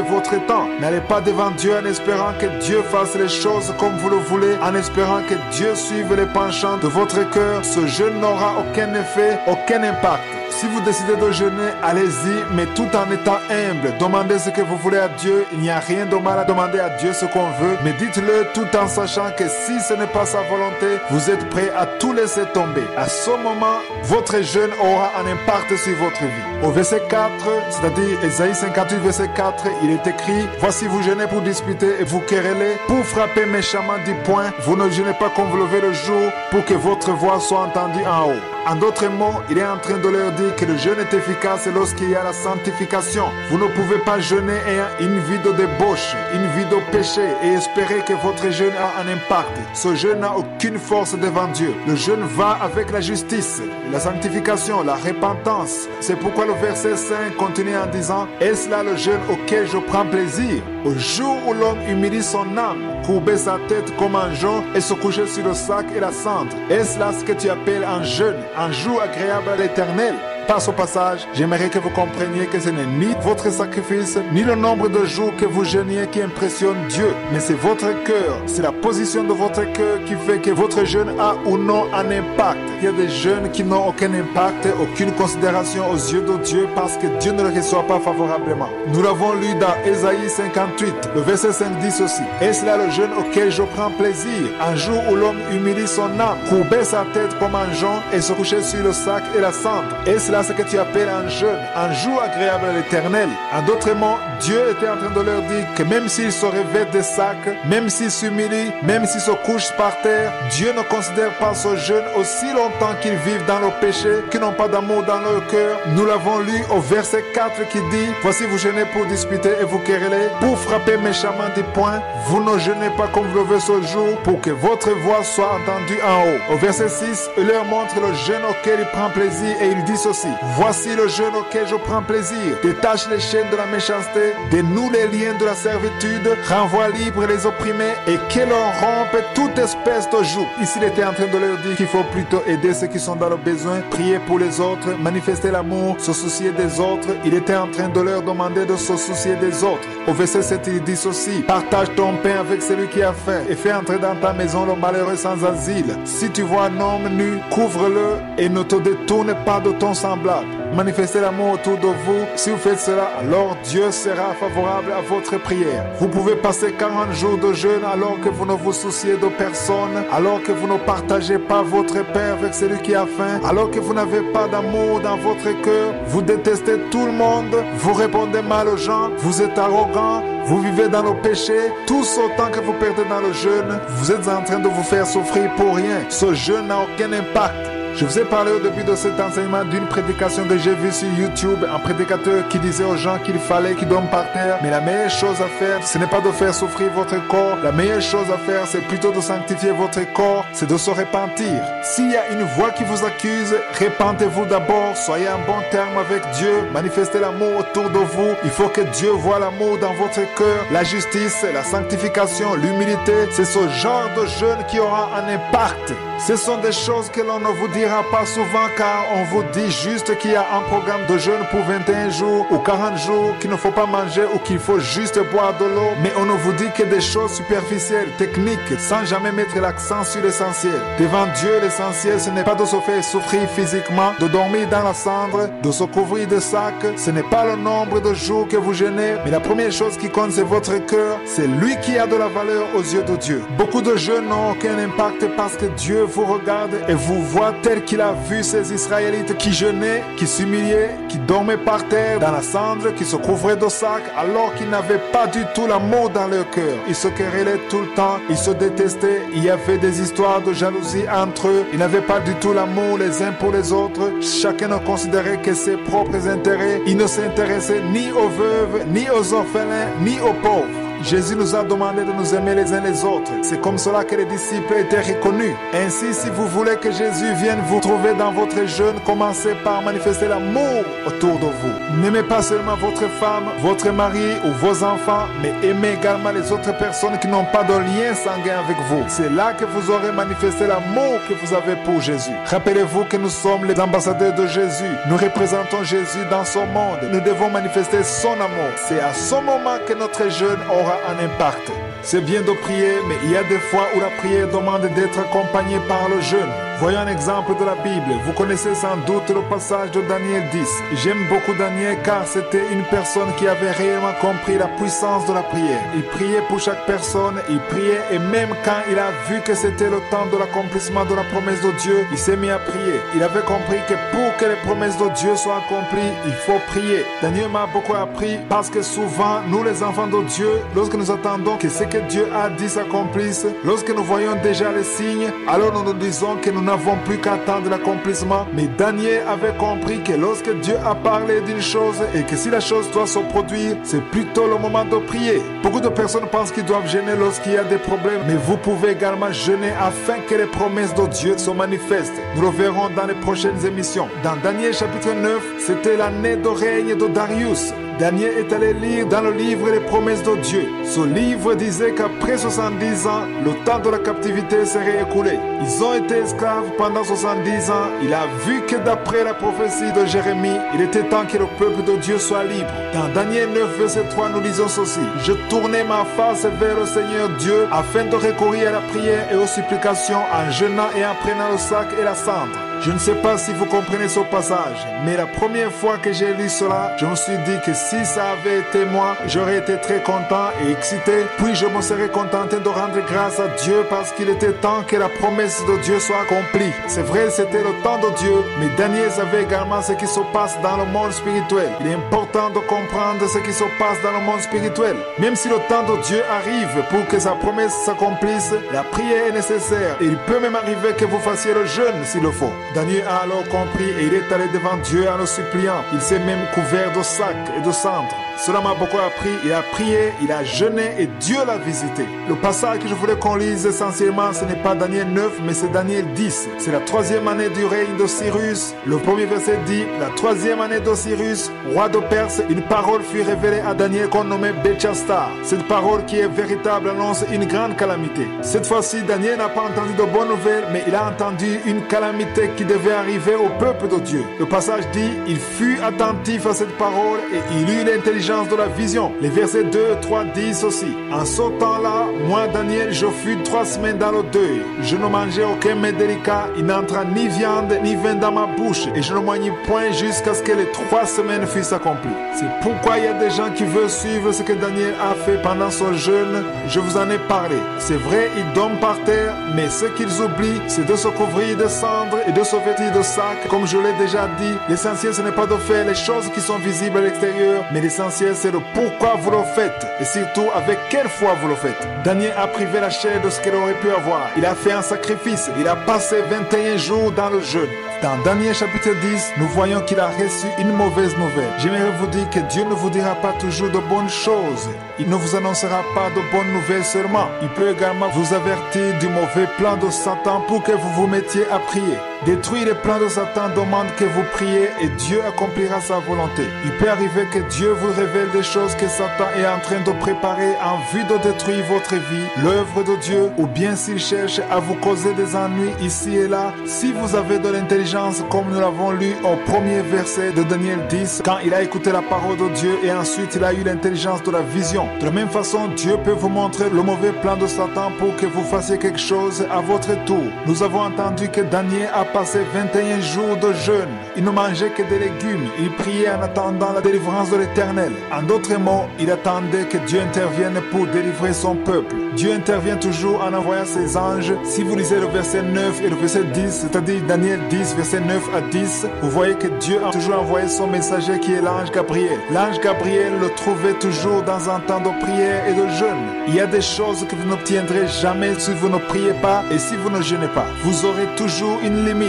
votre temps. N'allez pas devant Dieu en espérant que Dieu fasse les choses comme vous le voulez, en espérant que Dieu suive les penchants de votre cœur. Ce jeûne n'aura aucun effet, aucun impact. Si vous décidez de jeûner, allez-y, mais tout en étant humble. Demandez ce que vous voulez à Dieu. Il n'y a rien de mal à demander à Dieu ce qu'on veut, mais dites-le tout en sachant que si ce n'est pas sa volonté, vous êtes prêt à tout laisser tomber. À ce moment, votre jeûne aura un impact sur votre vie. Au verset 4, c'est-à-dire Ésaïe 58, verset 4, il est écrit « Voici vous jeûnez pour disputer et vous querellez, pour frapper méchamment du poing. Vous ne jeûnez pas comme vous levez le jour, pour que votre voix soit entendue en haut. » En d'autres mots, il est en train de leur dire que le jeûne est efficace lorsqu'il y a la sanctification. Vous ne pouvez pas jeûner ayant une vie de débauche, une vie de péché et espérer que votre jeûne a un impact. Ce jeûne n'a aucune force devant Dieu. Le jeûne va avec la justice, la sanctification, la repentance. C'est pourquoi le verset 5 continue en disant « Est-ce là le jeûne auquel je prends plaisir? Au jour où l'homme humilie son âme, courber sa tête comme un jonc et se coucher sur le sac et la cendre. Est-ce là ce que tu appelles un jeûne, un jour agréable à l'Éternel ?» Par ce passage, j'aimerais que vous compreniez que ce n'est ni votre sacrifice, ni le nombre de jours que vous jeûniez qui impressionne Dieu, mais c'est votre cœur, c'est la position de votre cœur qui fait que votre jeûne a ou non un impact. il y a des jeunes qui n'ont aucun impact, aucune considération aux yeux de Dieu parce que Dieu ne les reçoit pas favorablement. Nous l'avons lu dans Ésaïe 58, le verset 5 dit ceci. Est-ce là le jeûne auquel je prends plaisir? Un jour où l'homme humilie son âme, courber sa tête comme un jonc et se coucher sur le sac et la cendre. Est-ce là ce que tu appelles un jeûne, un jour agréable à l'Éternel? En d'autres mots, Dieu était en train de leur dire que même s'ils se revêtent des sacs, même s'ils s'humilient, même s'ils se couchent par terre, Dieu ne considère pas ce jeûne aussi longtemps qu'ils vivent dans le péché, qu'ils n'ont pas d'amour dans leur cœur. Nous l'avons lu au verset 4 qui dit: voici vous jeûnez pour disputer et vous quereller, pour frapper méchamment des poings. Vous ne jeûnez pas comme vous le faites ce jour, pour que votre voix soit entendue en haut. Au verset 6, il leur montre le jeûne auquel il prend plaisir et il dit ceci: voici le jeûne auquel je prends plaisir. Détache les chaînes de la méchanceté, dénoue les liens de la servitude, renvoie libre les opprimés et que l'on rompe toute espèce de joug. Ici, il était en train de leur dire qu'il faut plutôt aider ceux qui sont dans le besoin, prier pour les autres, manifester l'amour, se soucier des autres. Il était en train de leur demander de se soucier des autres. Au verset 7, il dit ceci: partage ton pain avec celui qui a faim et fais entrer dans ta maison le malheureux sans asile. Si tu vois un homme nu, couvre-le et ne te détourne pas de ton semblable. Manifestez l'amour autour de vous. Si vous faites cela, alors Dieu sera favorable à votre prière. Vous pouvez passer 40 jours de jeûne alors que vous ne vous souciez de personne, alors que vous ne partagez pas votre pain avec celui qui a faim, alors que vous n'avez pas d'amour dans votre cœur, vous détestez tout le monde, vous répondez mal aux gens, vous êtes arrogant, vous vivez dans le péché. Tous autant que vous perdez dans le jeûne, vous êtes en train de vous faire souffrir pour rien. Ce jeûne n'a aucun impact. Je vous ai parlé au début de cet enseignement d'une prédication que j'ai vue sur YouTube, un prédicateur qui disait aux gens qu'il fallait qu'ils dorment par terre. Mais la meilleure chose à faire, ce n'est pas de faire souffrir votre corps. La meilleure chose à faire, c'est plutôt de sanctifier votre corps, c'est de se repentir. S'il y a une voix qui vous accuse, repentez-vous d'abord, soyez en bon terme avec Dieu, manifestez l'amour autour de vous. Il faut que Dieu voie l'amour dans votre cœur, la justice, la sanctification, l'humilité. C'est ce genre de jeûne qui aura un impact. Ce sont des choses que l'on ne vous dira pas souvent car on vous dit juste qu'il y a un programme de jeûne pour 21 jours ou 40 jours, qu'il ne faut pas manger ou qu'il faut juste boire de l'eau. Mais on ne vous dit que des choses superficielles, techniques, sans jamais mettre l'accent sur l'essentiel. Devant Dieu, l'essentiel, ce n'est pas de se faire souffrir physiquement, de dormir dans la cendre, de se couvrir de sacs. Ce n'est pas le nombre de jours que vous jeûnez, mais la première chose qui compte, c'est votre cœur. C'est lui qui a de la valeur aux yeux de Dieu. Beaucoup de jeûnes n'ont aucun impact parce que Dieu vous regarde et vous voit tel qu'il a vu ces Israélites qui jeûnaient, qui s'humiliaient, qui dormaient par terre dans la cendre, qui se couvraient de sacs alors qu'ils n'avaient pas du tout l'amour dans leur cœur. Ils se querellaient tout le temps, ils se détestaient, il y avait des histoires de jalousie entre eux, ils n'avaient pas du tout l'amour les uns pour les autres, chacun ne considérait que ses propres intérêts, ils ne s'intéressaient ni aux veuves, ni aux orphelins, ni aux pauvres. Jésus nous a demandé de nous aimer les uns les autres. C'est comme cela que les disciples étaient reconnus. Ainsi, si vous voulez que Jésus vienne vous trouver dans votre jeûne, commencez par manifester l'amour autour de vous. N'aimez pas seulement votre femme, votre mari ou vos enfants, mais aimez également les autres personnes qui n'ont pas de lien sanguin avec vous. C'est là que vous aurez manifesté l'amour que vous avez pour Jésus. Rappelez-vous que nous sommes les ambassadeurs de Jésus. Nous représentons Jésus dans ce monde. Nous devons manifester son amour. C'est à ce moment que notre jeûne aura un impact. C'est bien de prier, mais il y a des fois où la prière demande d'être accompagnée par le jeûne. Voyons un exemple de la Bible. Vous connaissez sans doute le passage de Daniel 10. J'aime beaucoup Daniel car c'était une personne qui avait réellement compris la puissance de la prière. Il priait pour chaque personne, il priait et même quand il a vu que c'était le temps de l'accomplissement de la promesse de Dieu, il s'est mis à prier. Il avait compris que pour que les promesses de Dieu soient accomplies, il faut prier. Daniel m'a beaucoup appris parce que souvent, nous les enfants de Dieu, lorsque nous attendons que ce que Dieu a dit s'accomplisse, lorsque nous voyons déjà les signes, alors nous nous disons que nous n'avons plus qu'à attendre l'accomplissement. Mais Daniel avait compris que lorsque Dieu a parlé d'une chose et que si la chose doit se produire, c'est plutôt le moment de prier. Beaucoup de personnes pensent qu'ils doivent jeûner lorsqu'il y a des problèmes, mais vous pouvez également jeûner afin que les promesses de Dieu se manifestent. Nous le verrons dans les prochaines émissions. Dans Daniel chapitre 9, c'était l'année de règne de Darius. Daniel est allé lire dans le livre les promesses de Dieu. Ce livre disait qu'après 70 ans, le temps de la captivité serait écoulé. Ils ont été esclaves pendant 70 ans. Il a vu que d'après la prophétie de Jérémie, il était temps que le peuple de Dieu soit libre. Dans Daniel 9, verset 3, nous lisons ceci. Je tournai ma face vers le Seigneur Dieu afin de recourir à la prière et aux supplications en jeûnant et en prenant le sac et la cendre. Je ne sais pas si vous comprenez ce passage, mais la première fois que j'ai lu cela, je me suis dit que si ça avait été moi, j'aurais été très content et excité, puis je me serais contenté de rendre grâce à Dieu parce qu'il était temps que la promesse de Dieu soit accomplie. C'est vrai, c'était le temps de Dieu, mais Daniel savait également ce qui se passe dans le monde spirituel. Il est important de comprendre ce qui se passe dans le monde spirituel. Même si le temps de Dieu arrive pour que sa promesse s'accomplisse, la prière est nécessaire et il peut même arriver que vous fassiez le jeûne s'il le faut. Daniel a alors compris et il est allé devant Dieu en le suppliant. Il s'est même couvert de sacs et de cendres. Cela m'a beaucoup appris. Il a prié, il a jeûné et Dieu l'a visité. Le passage que je voulais qu'on lise essentiellement, ce n'est pas Daniel 9, mais c'est Daniel 10. C'est la 3e année du règne de Cyrus. Le premier verset dit, la 3e année de Cyrus, roi de Perse, une parole fut révélée à Daniel qu'on nommait Belteshazzar. Cette parole qui est véritable annonce une grande calamité. Cette fois-ci, Daniel n'a pas entendu de bonnes nouvelles, mais il a entendu une calamité qui devait arriver au peuple de Dieu. Le passage dit, il fut attentif à cette parole et il eut l'intelligence de la vision. Les versets 2 et 3 disent aussi, en ce temps-là, moi Daniel, je fus 3 semaines dans le deuil. Je ne mangeais aucun mets délicat, il n'entra ni viande ni vin dans ma bouche et je ne mangeais point jusqu'à ce que les 3 semaines fussent accomplies. C'est pourquoi il y a des gens qui veulent suivre ce que Daniel a fait pendant son jeûne. Je vous en ai parlé. C'est vrai, ils dorment par terre, mais ce qu'ils oublient, c'est de se couvrir de cendres et de se vêtir de sacs. Comme je l'ai déjà dit, l'essentiel ce n'est pas de faire les choses qui sont visibles à l'extérieur, mais l'essentiel c'est le pourquoi vous le faites et surtout avec quelle foi vous le faites. Daniel a privé la chair de ce qu'elle aurait pu avoir. Il a fait un sacrifice. Il a passé 21 jours dans le jeûne. Dans Daniel chapitre 10, nous voyons qu'il a reçu une mauvaise nouvelle. J'aimerais vous dire que Dieu ne vous dira pas toujours de bonnes choses. Il ne vous annoncera pas de bonnes nouvelles seulement. Il peut également vous avertir du mauvais plan de Satan pour que vous vous mettiez à prier. Détruire les plans de Satan demande que vous priez et Dieu accomplira sa volonté. Il peut arriver que Dieu vous révèle des choses que Satan est en train de préparer en vue de détruire votre vie, l'œuvre de Dieu, ou bien s'il cherche à vous causer des ennuis ici et là. Si vous avez de l'intelligence, comme nous l'avons lu au premier verset de Daniel 10, quand il a écouté la parole de Dieu et ensuite il a eu l'intelligence de la vision. De la même façon, Dieu peut vous montrer le mauvais plan de Satan pour que vous fassiez quelque chose à votre tour. Nous avons entendu que Daniel a passé 21 jours de jeûne. Il ne mangeait que des légumes. Il priait en attendant la délivrance de l'Éternel. En d'autres mots, il attendait que Dieu intervienne pour délivrer son peuple. Dieu intervient toujours en envoyant ses anges. Si vous lisez le verset 9 et le verset 10, c'est-à-dire Daniel 10, verset 9 à 10, vous voyez que Dieu a toujours envoyé son messager qui est l'ange Gabriel. L'ange Gabriel le trouvait toujours dans un temps de prière et de jeûne. Il y a des choses que vous n'obtiendrez jamais si vous ne priez pas et si vous ne jeûnez pas. Vous aurez toujours une limite.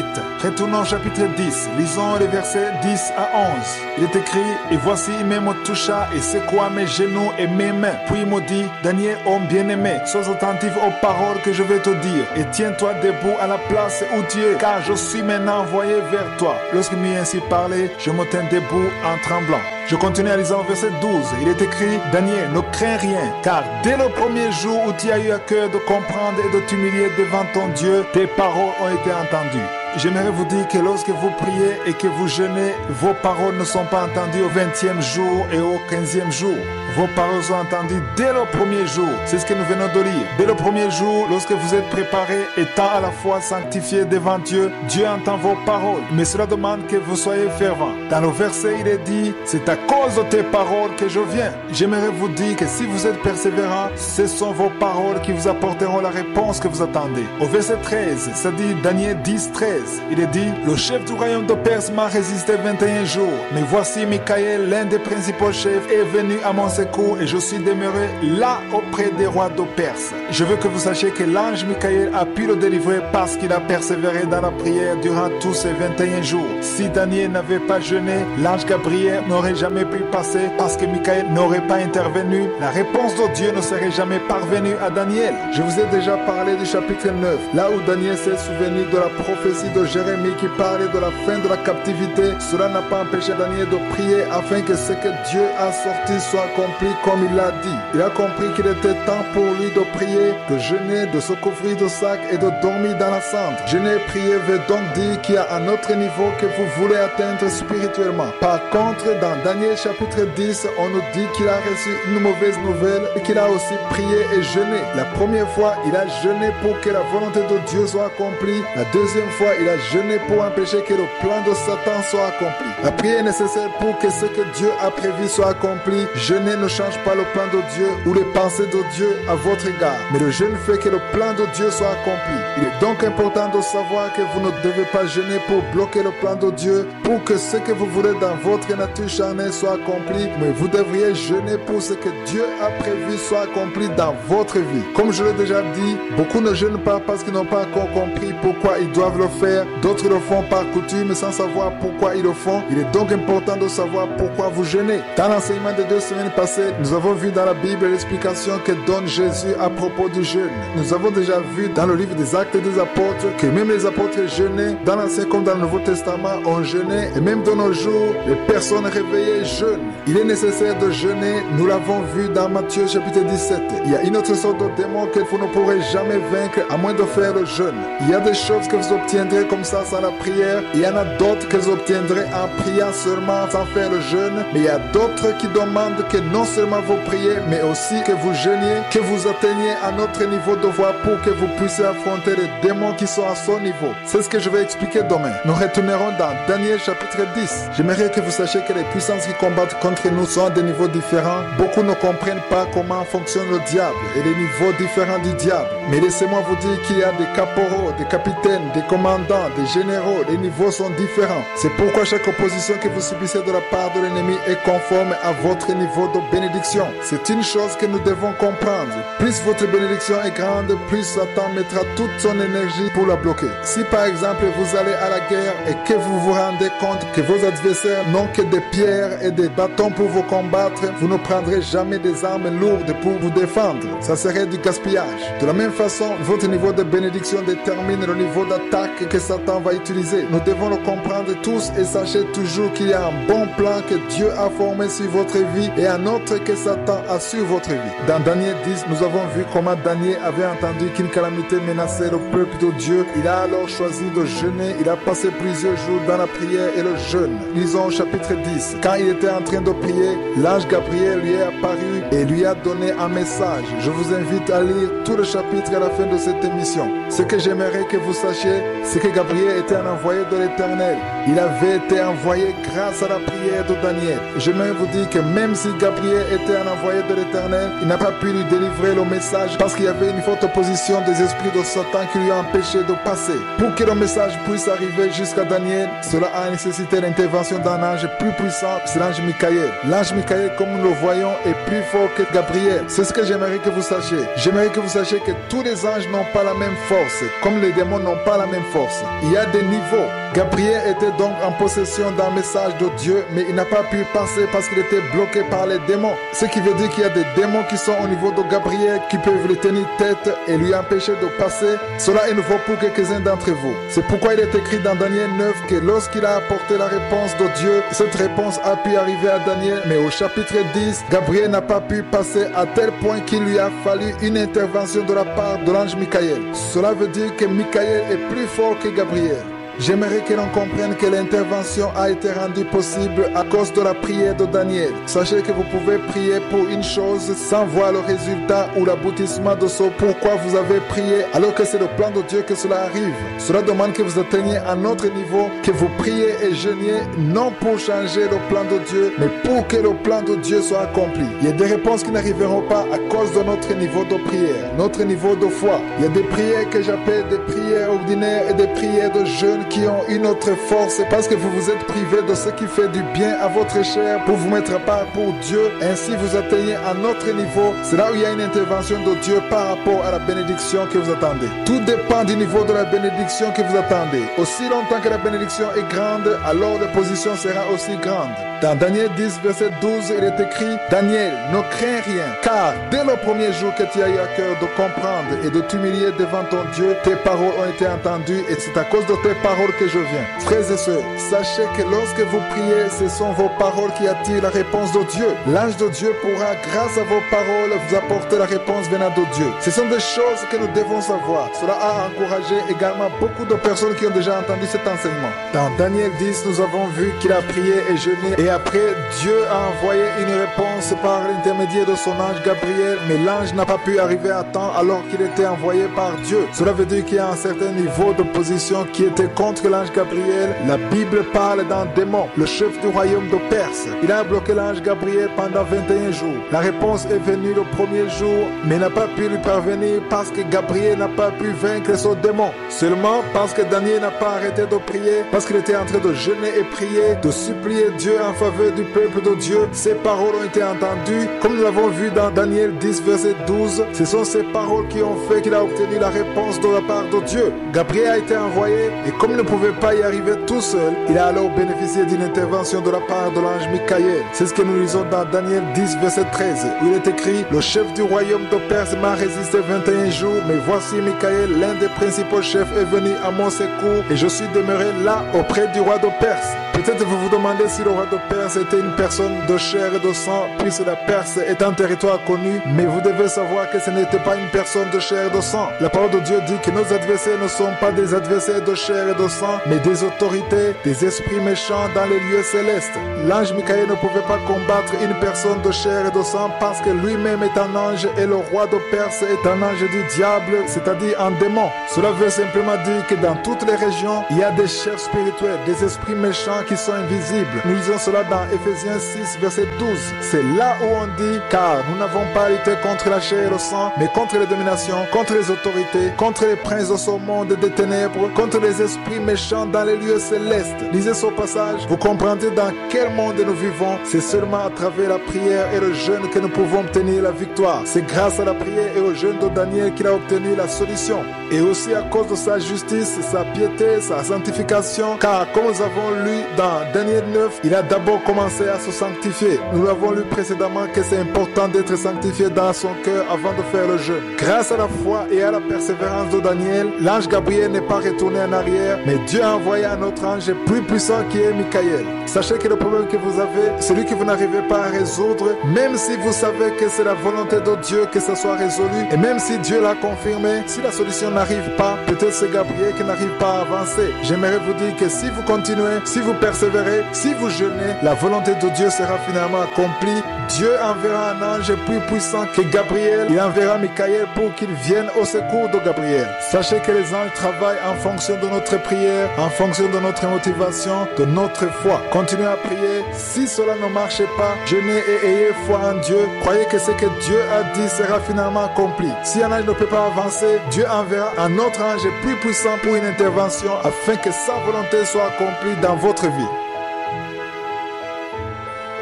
Retournons au chapitre 10, lisons les versets 10 à 11. Il est écrit, et voici il me toucha et secoua mes genoux et mes mains. Puis il me dit, Daniel, homme bien-aimé, sois attentif aux paroles que je vais te dire et tiens-toi debout à la place où tu es, car je suis maintenant envoyé vers toi. Lorsqu'il m'eut ainsi parlé, je me tins debout en tremblant. Je continue à lire au verset 12. Il est écrit, Daniel, ne crains rien, car dès le premier jour où tu as eu à cœur de comprendre et de t'humilier devant ton Dieu, tes paroles ont été entendues. J'aimerais vous dire que lorsque vous priez et que vous jeûnez, vos paroles ne sont pas entendues au 20e jour et au 15e jour. Vos paroles sont entendues dès le premier jour. C'est ce que nous venons de lire. Dès le premier jour, lorsque vous êtes préparés, étant à la fois sanctifiés devant Dieu, Dieu entend vos paroles. Mais cela demande que vous soyez fervents. Dans le verset, il est dit, c'est à cause de tes paroles que je viens. J'aimerais vous dire que si vous êtes persévérants, ce sont vos paroles qui vous apporteront la réponse que vous attendez. Au verset 13, c'est-à-dire Daniel 10, 13, il est dit, le chef du royaume de Perse m'a résisté 21 jours. Mais voici Michaël, l'un des principaux chefs, est venu à mon secours et je suis demeuré là auprès des rois de Perse. Je veux que vous sachiez que l'ange Michaël a pu le délivrer parce qu'il a persévéré dans la prière durant tous ces 21 jours. Si Daniel n'avait pas jeûné, l'ange Gabriel n'aurait jamais pu passer parce que Michaël n'aurait pas intervenu. La réponse de Dieu ne serait jamais parvenue à Daniel. Je vous ai déjà parlé du chapitre 9, là où Daniel s'est souvenu de la prophétie de Jérémie qui parlait de la fin de la captivité. Cela n'a pas empêché Daniel de prier afin que ce que Dieu a sorti soit accompli comme il l'a dit. Il a compris qu'il était temps pour lui de prier, de jeûner, de se couvrir de sacs et de dormir dans la cendre. Jeûner et prier veut donc dire qu'il y a un autre niveau que vous voulez atteindre spirituellement. Par contre, dans Daniel chapitre 10, on nous dit qu'il a reçu une mauvaise nouvelle et qu'il a aussi prié et jeûné. La première fois, il a jeûné pour que la volonté de Dieu soit accomplie. La deuxième fois, il a jeûné pour empêcher que le plan de Satan soit accompli. La prière est nécessaire pour que ce que Dieu a prévu soit accompli. Jeûner ne change pas le plan de Dieu ou les pensées de Dieu à votre égard. Mais le jeûne fait que le plan de Dieu soit accompli. Il est donc important de savoir que vous ne devez pas jeûner pour bloquer le plan de Dieu, pour que ce que vous voulez dans votre nature charnelle soit accompli, mais vous devriez jeûner pour ce que Dieu a prévu soit accompli dans votre vie. Comme je l'ai déjà dit, beaucoup ne jeûnent pas parce qu'ils n'ont pas encore compris pourquoi ils doivent le faire. D'autres le font par coutume sans savoir pourquoi ils le font. Il est donc important de savoir pourquoi vous jeûnez. Dans l'enseignement des 2 semaines passées, nous avons vu dans la Bible l'explication que donne Jésus à propos du jeûne. Nous avons déjà vu dans le livre des Actes des Apôtres que même les apôtres jeûnaient, dans l'Ancien comme dans le Nouveau Testament, on jeûnait, et même de nos jours, les personnes réveillées jeûnent. Il est nécessaire de jeûner, nous l'avons vu dans Matthieu chapitre 17. Il y a une autre sorte de démon que vous ne pourrez jamais vaincre à moins de faire le jeûne. Il y a des choses que vous obtiendrez comme ça sans la prière, il y en a d'autres que vous obtiendrez en priant seulement sans faire le jeûne, mais il y a d'autres qui demandent que non seulement vous priez, mais aussi que vous jeûniez, que vous atteigniez à notre niveau de foi pour que vous puissiez affronter les démons qui sont à son niveau. C'est ce que je vais expliquer demain. Nous retournerons dans Daniel chapitre 10. J'aimerais que vous sachiez que les puissances qui combattent contre nous sont à des niveaux différents. Beaucoup ne comprennent pas comment fonctionne le diable et les niveaux différents du diable. Mais laissez-moi vous dire qu'il y a des caporaux, des capitaines, des commandants, des généraux. Les niveaux sont différents. C'est pourquoi chaque opposition que vous subissez de la part de l'ennemi est conforme à votre niveau de bénédiction. C'est une chose que nous devons comprendre. Plus votre bénédiction est grande, plus Satan mettra toute son énergie pour la bloquer. Si par exemple vous allez à la guerre et que vous vous rendez compte que vos adversaires n'ont que des pierres et des bâtons pour vous combattre, vous ne prendrez jamais des armes lourdes pour vous défendre. Ça serait du gaspillage. De la même façon, votre niveau de bénédiction détermine le niveau d'attaque que Satan va utiliser. Nous devons le comprendre tous et sachez toujours qu'il y a un bon plan que Dieu a formé sur votre vie et un autre que Satan a sur votre vie. Dans Daniel 10, nous avons vu comment Daniel avait entendu qu'une calamité menaçait le peuple de Dieu. Il a alors choisi de jeûner. Il a passé plusieurs jours dans la prière et le jeûne. Lisons au chapitre 10. Quand il était en train de prier, l'ange Gabriel lui est apparu et lui a donné un message. Je vous invite à lire tout le chapitre à la fin de cette émission. Ce que j'aimerais que vous sachiez, c'est que Gabriel était un envoyé de l'Éternel. Il avait été envoyé grâce à la prière de Daniel. J'aimerais vous dire que même si Gabriel était un envoyé de l'Éternel, il n'a pas pu lui délivrer le message parce qu'il y avait une forte opposition des esprits de Satan qui lui a empêché de passer. Pour que le message puisse arriver jusqu'à Daniel, cela a nécessité l'intervention d'un ange plus puissant, c'est l'ange Michael. L'ange Michael, comme nous le voyons, est plus fort que Gabriel. C'est ce que j'aimerais que vous sachiez. J'aimerais que vous sachiez que tous les anges n'ont pas la même force, comme les démons n'ont pas la même force. Il y a des niveaux. Gabriel était donc en possession d'un message de Dieu, mais il n'a pas pu passer parce qu'il était bloqué par les démons. Ce qui veut dire qu'il y a des démons qui sont au niveau de Gabriel qui peuvent le tenir tête et lui empêcher de passer. Cela est nouveau pour quelques-uns d'entre vous. C'est pourquoi il est écrit dans Daniel 9 que lorsqu'il a apporté la réponse de Dieu, cette réponse a pu arriver à Daniel, mais au chapitre 10, Gabriel n'a pas pu passer à tel point qu'il lui a fallu une intervention de la part de l'ange Michael. Cela veut dire que Michael est plus fort que Gabriel. J'aimerais que l'on comprenne que l'intervention a été rendue possible à cause de la prière de Daniel. Sachez que vous pouvez prier pour une chose sans voir le résultat ou l'aboutissement de ce pourquoi vous avez prié, alors que c'est le plan de Dieu que cela arrive. Cela demande que vous atteigniez un autre niveau, que vous priez et jeûniez, non pour changer le plan de Dieu, mais pour que le plan de Dieu soit accompli. Il y a des réponses qui n'arriveront pas à cause de notre niveau de prière, notre niveau de foi. Il y a des prières que j'appelle des prières ordinaires et des prières de jeûne qui ont une autre force parce que vous vous êtes privé de ce qui fait du bien à votre chair pour vous mettre à part pour Dieu. Ainsi vous atteignez un autre niveau. C'est là où il y a une intervention de Dieu par rapport à la bénédiction que vous attendez. Tout dépend du niveau de la bénédiction que vous attendez. Aussi longtemps que la bénédiction est grande, alors l'opposition sera aussi grande. Dans Daniel 10, verset 12, il est écrit: Daniel, ne crains rien, car dès le premier jour que tu as eu à cœur de comprendre et de t'humilier devant ton Dieu, tes paroles ont été entendues et c'est à cause de tes paroles que je viens. Frères et sœurs, sachez que lorsque vous priez, ce sont vos paroles qui attirent la réponse de Dieu. L'ange de Dieu pourra, grâce à vos paroles, vous apporter la réponse venant de Dieu. Ce sont des choses que nous devons savoir. Cela a encouragé également beaucoup de personnes qui ont déjà entendu cet enseignement. Dans Daniel 10, nous avons vu qu'il a prié et jeûné et après, Dieu a envoyé une réponse par l'intermédiaire de son ange Gabriel, mais l'ange n'a pas pu arriver à temps alors qu'il était envoyé par Dieu. Cela veut dire qu'il y a un certain niveau de position qui était contre l'ange Gabriel, la Bible parle d'un démon, le chef du royaume de Perse. Il a bloqué l'ange Gabriel pendant 21 jours. La réponse est venue le premier jour, mais n'a pas pu lui parvenir parce que Gabriel n'a pas pu vaincre son démon. Seulement parce que Daniel n'a pas arrêté de prier, parce qu'il était en train de jeûner et prier, de supplier Dieu en faveur du peuple de Dieu. Ses paroles ont été entendues, comme nous l'avons vu dans Daniel 10, verset 12. Ce sont ces paroles qui ont fait qu'il a obtenu la réponse de la part de Dieu. Gabriel a été envoyé et comme il ne pouvait pas y arriver tout seul, il a alors bénéficié d'une intervention de la part de l'ange Michael. C'est ce que nous lisons dans Daniel 10, verset 13, où il est écrit: le chef du royaume de Perse m'a résisté 21 jours, mais voici Michael, l'un des principaux chefs, est venu à mon secours et je suis demeuré là auprès du roi de Perse. Peut-être vous vous demandez si le roi de Perse était une personne de chair et de sang, puisque la Perse est un territoire connu, mais vous devez savoir que ce n'était pas une personne de chair et de sang. La parole de Dieu dit que nos adversaires ne sont pas des adversaires de chair et de sang, mais des autorités, des esprits méchants dans les lieux célestes. L'ange Michael ne pouvait pas combattre une personne de chair et de sang parce que lui-même est un ange et le roi de Perse est un ange du diable, c'est-à-dire un démon. Cela veut simplement dire que dans toutes les régions, il y a des chefs spirituels, des esprits méchants qui sont invisibles. Nous lisons cela dans Ephésiens 6, verset 12. C'est là où on dit: car nous n'avons pas lutté contre la chair et le sang, mais contre les dominations, contre les autorités, contre les princes de ce monde des ténèbres, contre les esprits méchants dans les lieux célestes. Lisez ce passage, vous comprendrez dans quel monde nous vivons. C'est seulement à travers la prière et le jeûne que nous pouvons obtenir la victoire. C'est grâce à la prière et au jeûne de Daniel qu'il a obtenu la solution. Et aussi à cause de sa justice, sa piété, sa sanctification, car comme nous avons lu dans Daniel 9, il a d'abord commencé à se sanctifier. Nous l'avons lu précédemment que c'est important d'être sanctifié dans son cœur avant de faire le jeûne. Grâce à la foi et à la persévérance de Daniel, l'ange Gabriel n'est pas retourné en arrière, mais Dieu a envoyé un autre ange plus puissant qui est Michael. Sachez que le problème que vous avez, celui que vous n'arrivez pas à résoudre, même si vous savez que c'est la volonté de Dieu que ça soit résolu, et même si Dieu l'a confirmé, si la solution n'arrive pas, peut-être c'est Gabriel qui n'arrive pas à avancer. J'aimerais vous dire que si vous continuez, si vous persévérez, si vous jeûnez, la volonté de Dieu sera finalement accomplie. Dieu enverra un ange plus puissant que Gabriel. Il enverra Michael pour qu'il vienne au secours de Gabriel. Sachez que les anges travaillent en fonction de notre prière, en fonction de notre motivation, de notre foi. Continuez à prier. Si cela ne marche pas, jeûnez et ayez foi en Dieu. Croyez que ce que Dieu a dit sera finalement accompli. Si un ange ne peut pas avancer, Dieu enverra un autre ange plus puissant pour une intervention afin que sa volonté soit accomplie dans votre vie.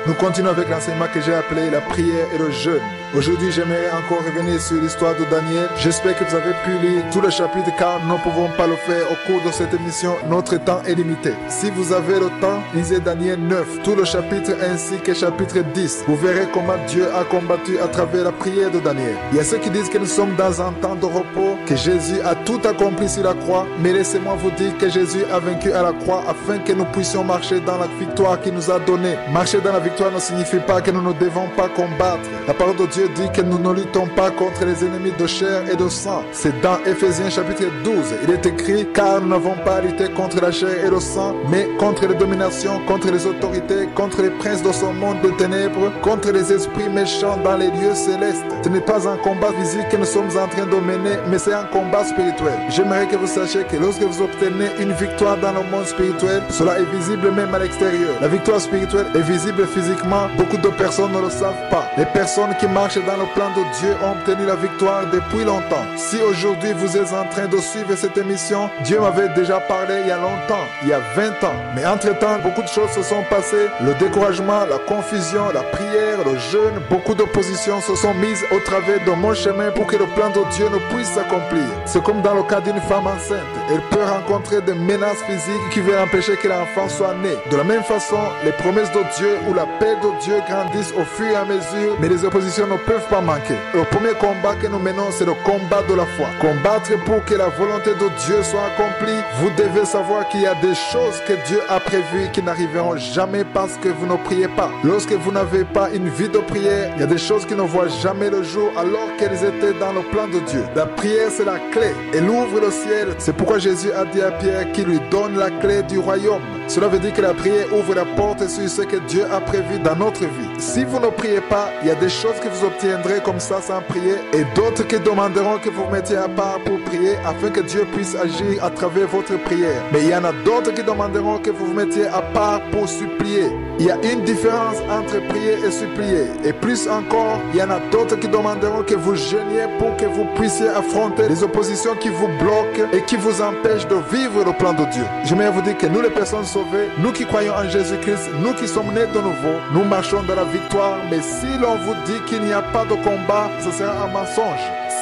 Nous continuons avec l'enseignement que j'ai appelé la prière et le jeûne. Aujourd'hui, j'aimerais encore revenir sur l'histoire de Daniel. J'espère que vous avez pu lire tout le chapitre car nous ne pouvons pas le faire au cours de cette émission. Notre temps est limité. Si vous avez le temps, lisez Daniel 9, tout le chapitre ainsi que chapitre 10. Vous verrez comment Dieu a combattu à travers la prière de Daniel. Il y a ceux qui disent que nous sommes dans un temps de repos, que Jésus a tout accompli sur la croix. Mais laissez-moi vous dire que Jésus a vaincu à la croix afin que nous puissions marcher dans la victoire qu'il nous a donnée. Marcher dans la victoire ne signifie pas que nous ne devons pas combattre. La parole de Dieu dit que nous ne luttons pas contre les ennemis de chair et de sang. C'est dans Ephésiens chapitre 12. Il est écrit: car nous n'avons pas à lutter contre la chair et le sang, mais contre les dominations, contre les autorités, contre les princes de ce monde de ténèbres, contre les esprits méchants dans les lieux célestes. Ce n'est pas un combat physique que nous sommes en train de mener, mais c'est un combat spirituel. J'aimerais que vous sachiez que lorsque vous obtenez une victoire dans le monde spirituel, cela est visible même à l'extérieur. La victoire spirituelle est visible physiquement. Beaucoup de personnes ne le savent pas. Les personnes qui marchent dans le plan de Dieu ont obtenu la victoire depuis longtemps. Si aujourd'hui vous êtes en train de suivre cette émission, Dieu m'avait déjà parlé il y a longtemps, il y a 20 ans. Mais entre-temps, beaucoup de choses se sont passées. Le découragement, la confusion, la prière, le jeûne, beaucoup d'oppositions se sont mises au travers de mon chemin pour que le plan de Dieu ne puisse s'accomplir. C'est comme dans le cas d'une femme enceinte. Elle peut rencontrer des menaces physiques qui veulent empêcher que l'enfant soit né. De la même façon, les promesses de Dieu ou la paix de Dieu grandissent au fur et à mesure, mais les oppositions ne peuvent pas manquer. Le premier combat que nous menons, c'est le combat de la foi. Combattre pour que la volonté de Dieu soit accomplie. Vous devez savoir qu'il y a des choses que Dieu a prévues qui n'arriveront jamais parce que vous ne priez pas. Lorsque vous n'avez pas une vie de prière, il y a des choses qui ne voient jamais le jour alors qu'elles étaient dans le plan de Dieu. La prière, c'est la clé. Elle ouvre le ciel. C'est pourquoi Jésus a dit à Pierre qu'il lui donne la clé du royaume. Cela veut dire que la prière ouvre la porte sur ce que Dieu a prévu dans notre vie. Si vous ne priez pas, il y a des choses que vous obtiendrez comme ça sans prier et d'autres qui demanderont que vous mettiez à part pour prier afin que Dieu puisse agir à travers votre prière. Mais il y en a d'autres qui demanderont que vous vous mettiez à part pour supplier. Il y a une différence entre prier et supplier. Et plus encore, il y en a d'autres qui demanderont que vous jeûniez pour que vous puissiez affronter les oppositions qui vous bloquent et qui vous empêchent de vivre le plan de Dieu. J'aimerais vous dire que nous les personnes sauvées, nous qui croyons en Jésus-Christ, nous qui sommes nés de nouveau, nous marchons dans la victoire. Mais si l'on vous dit qu'il n'y a pas de combat, ce sera un mensonge.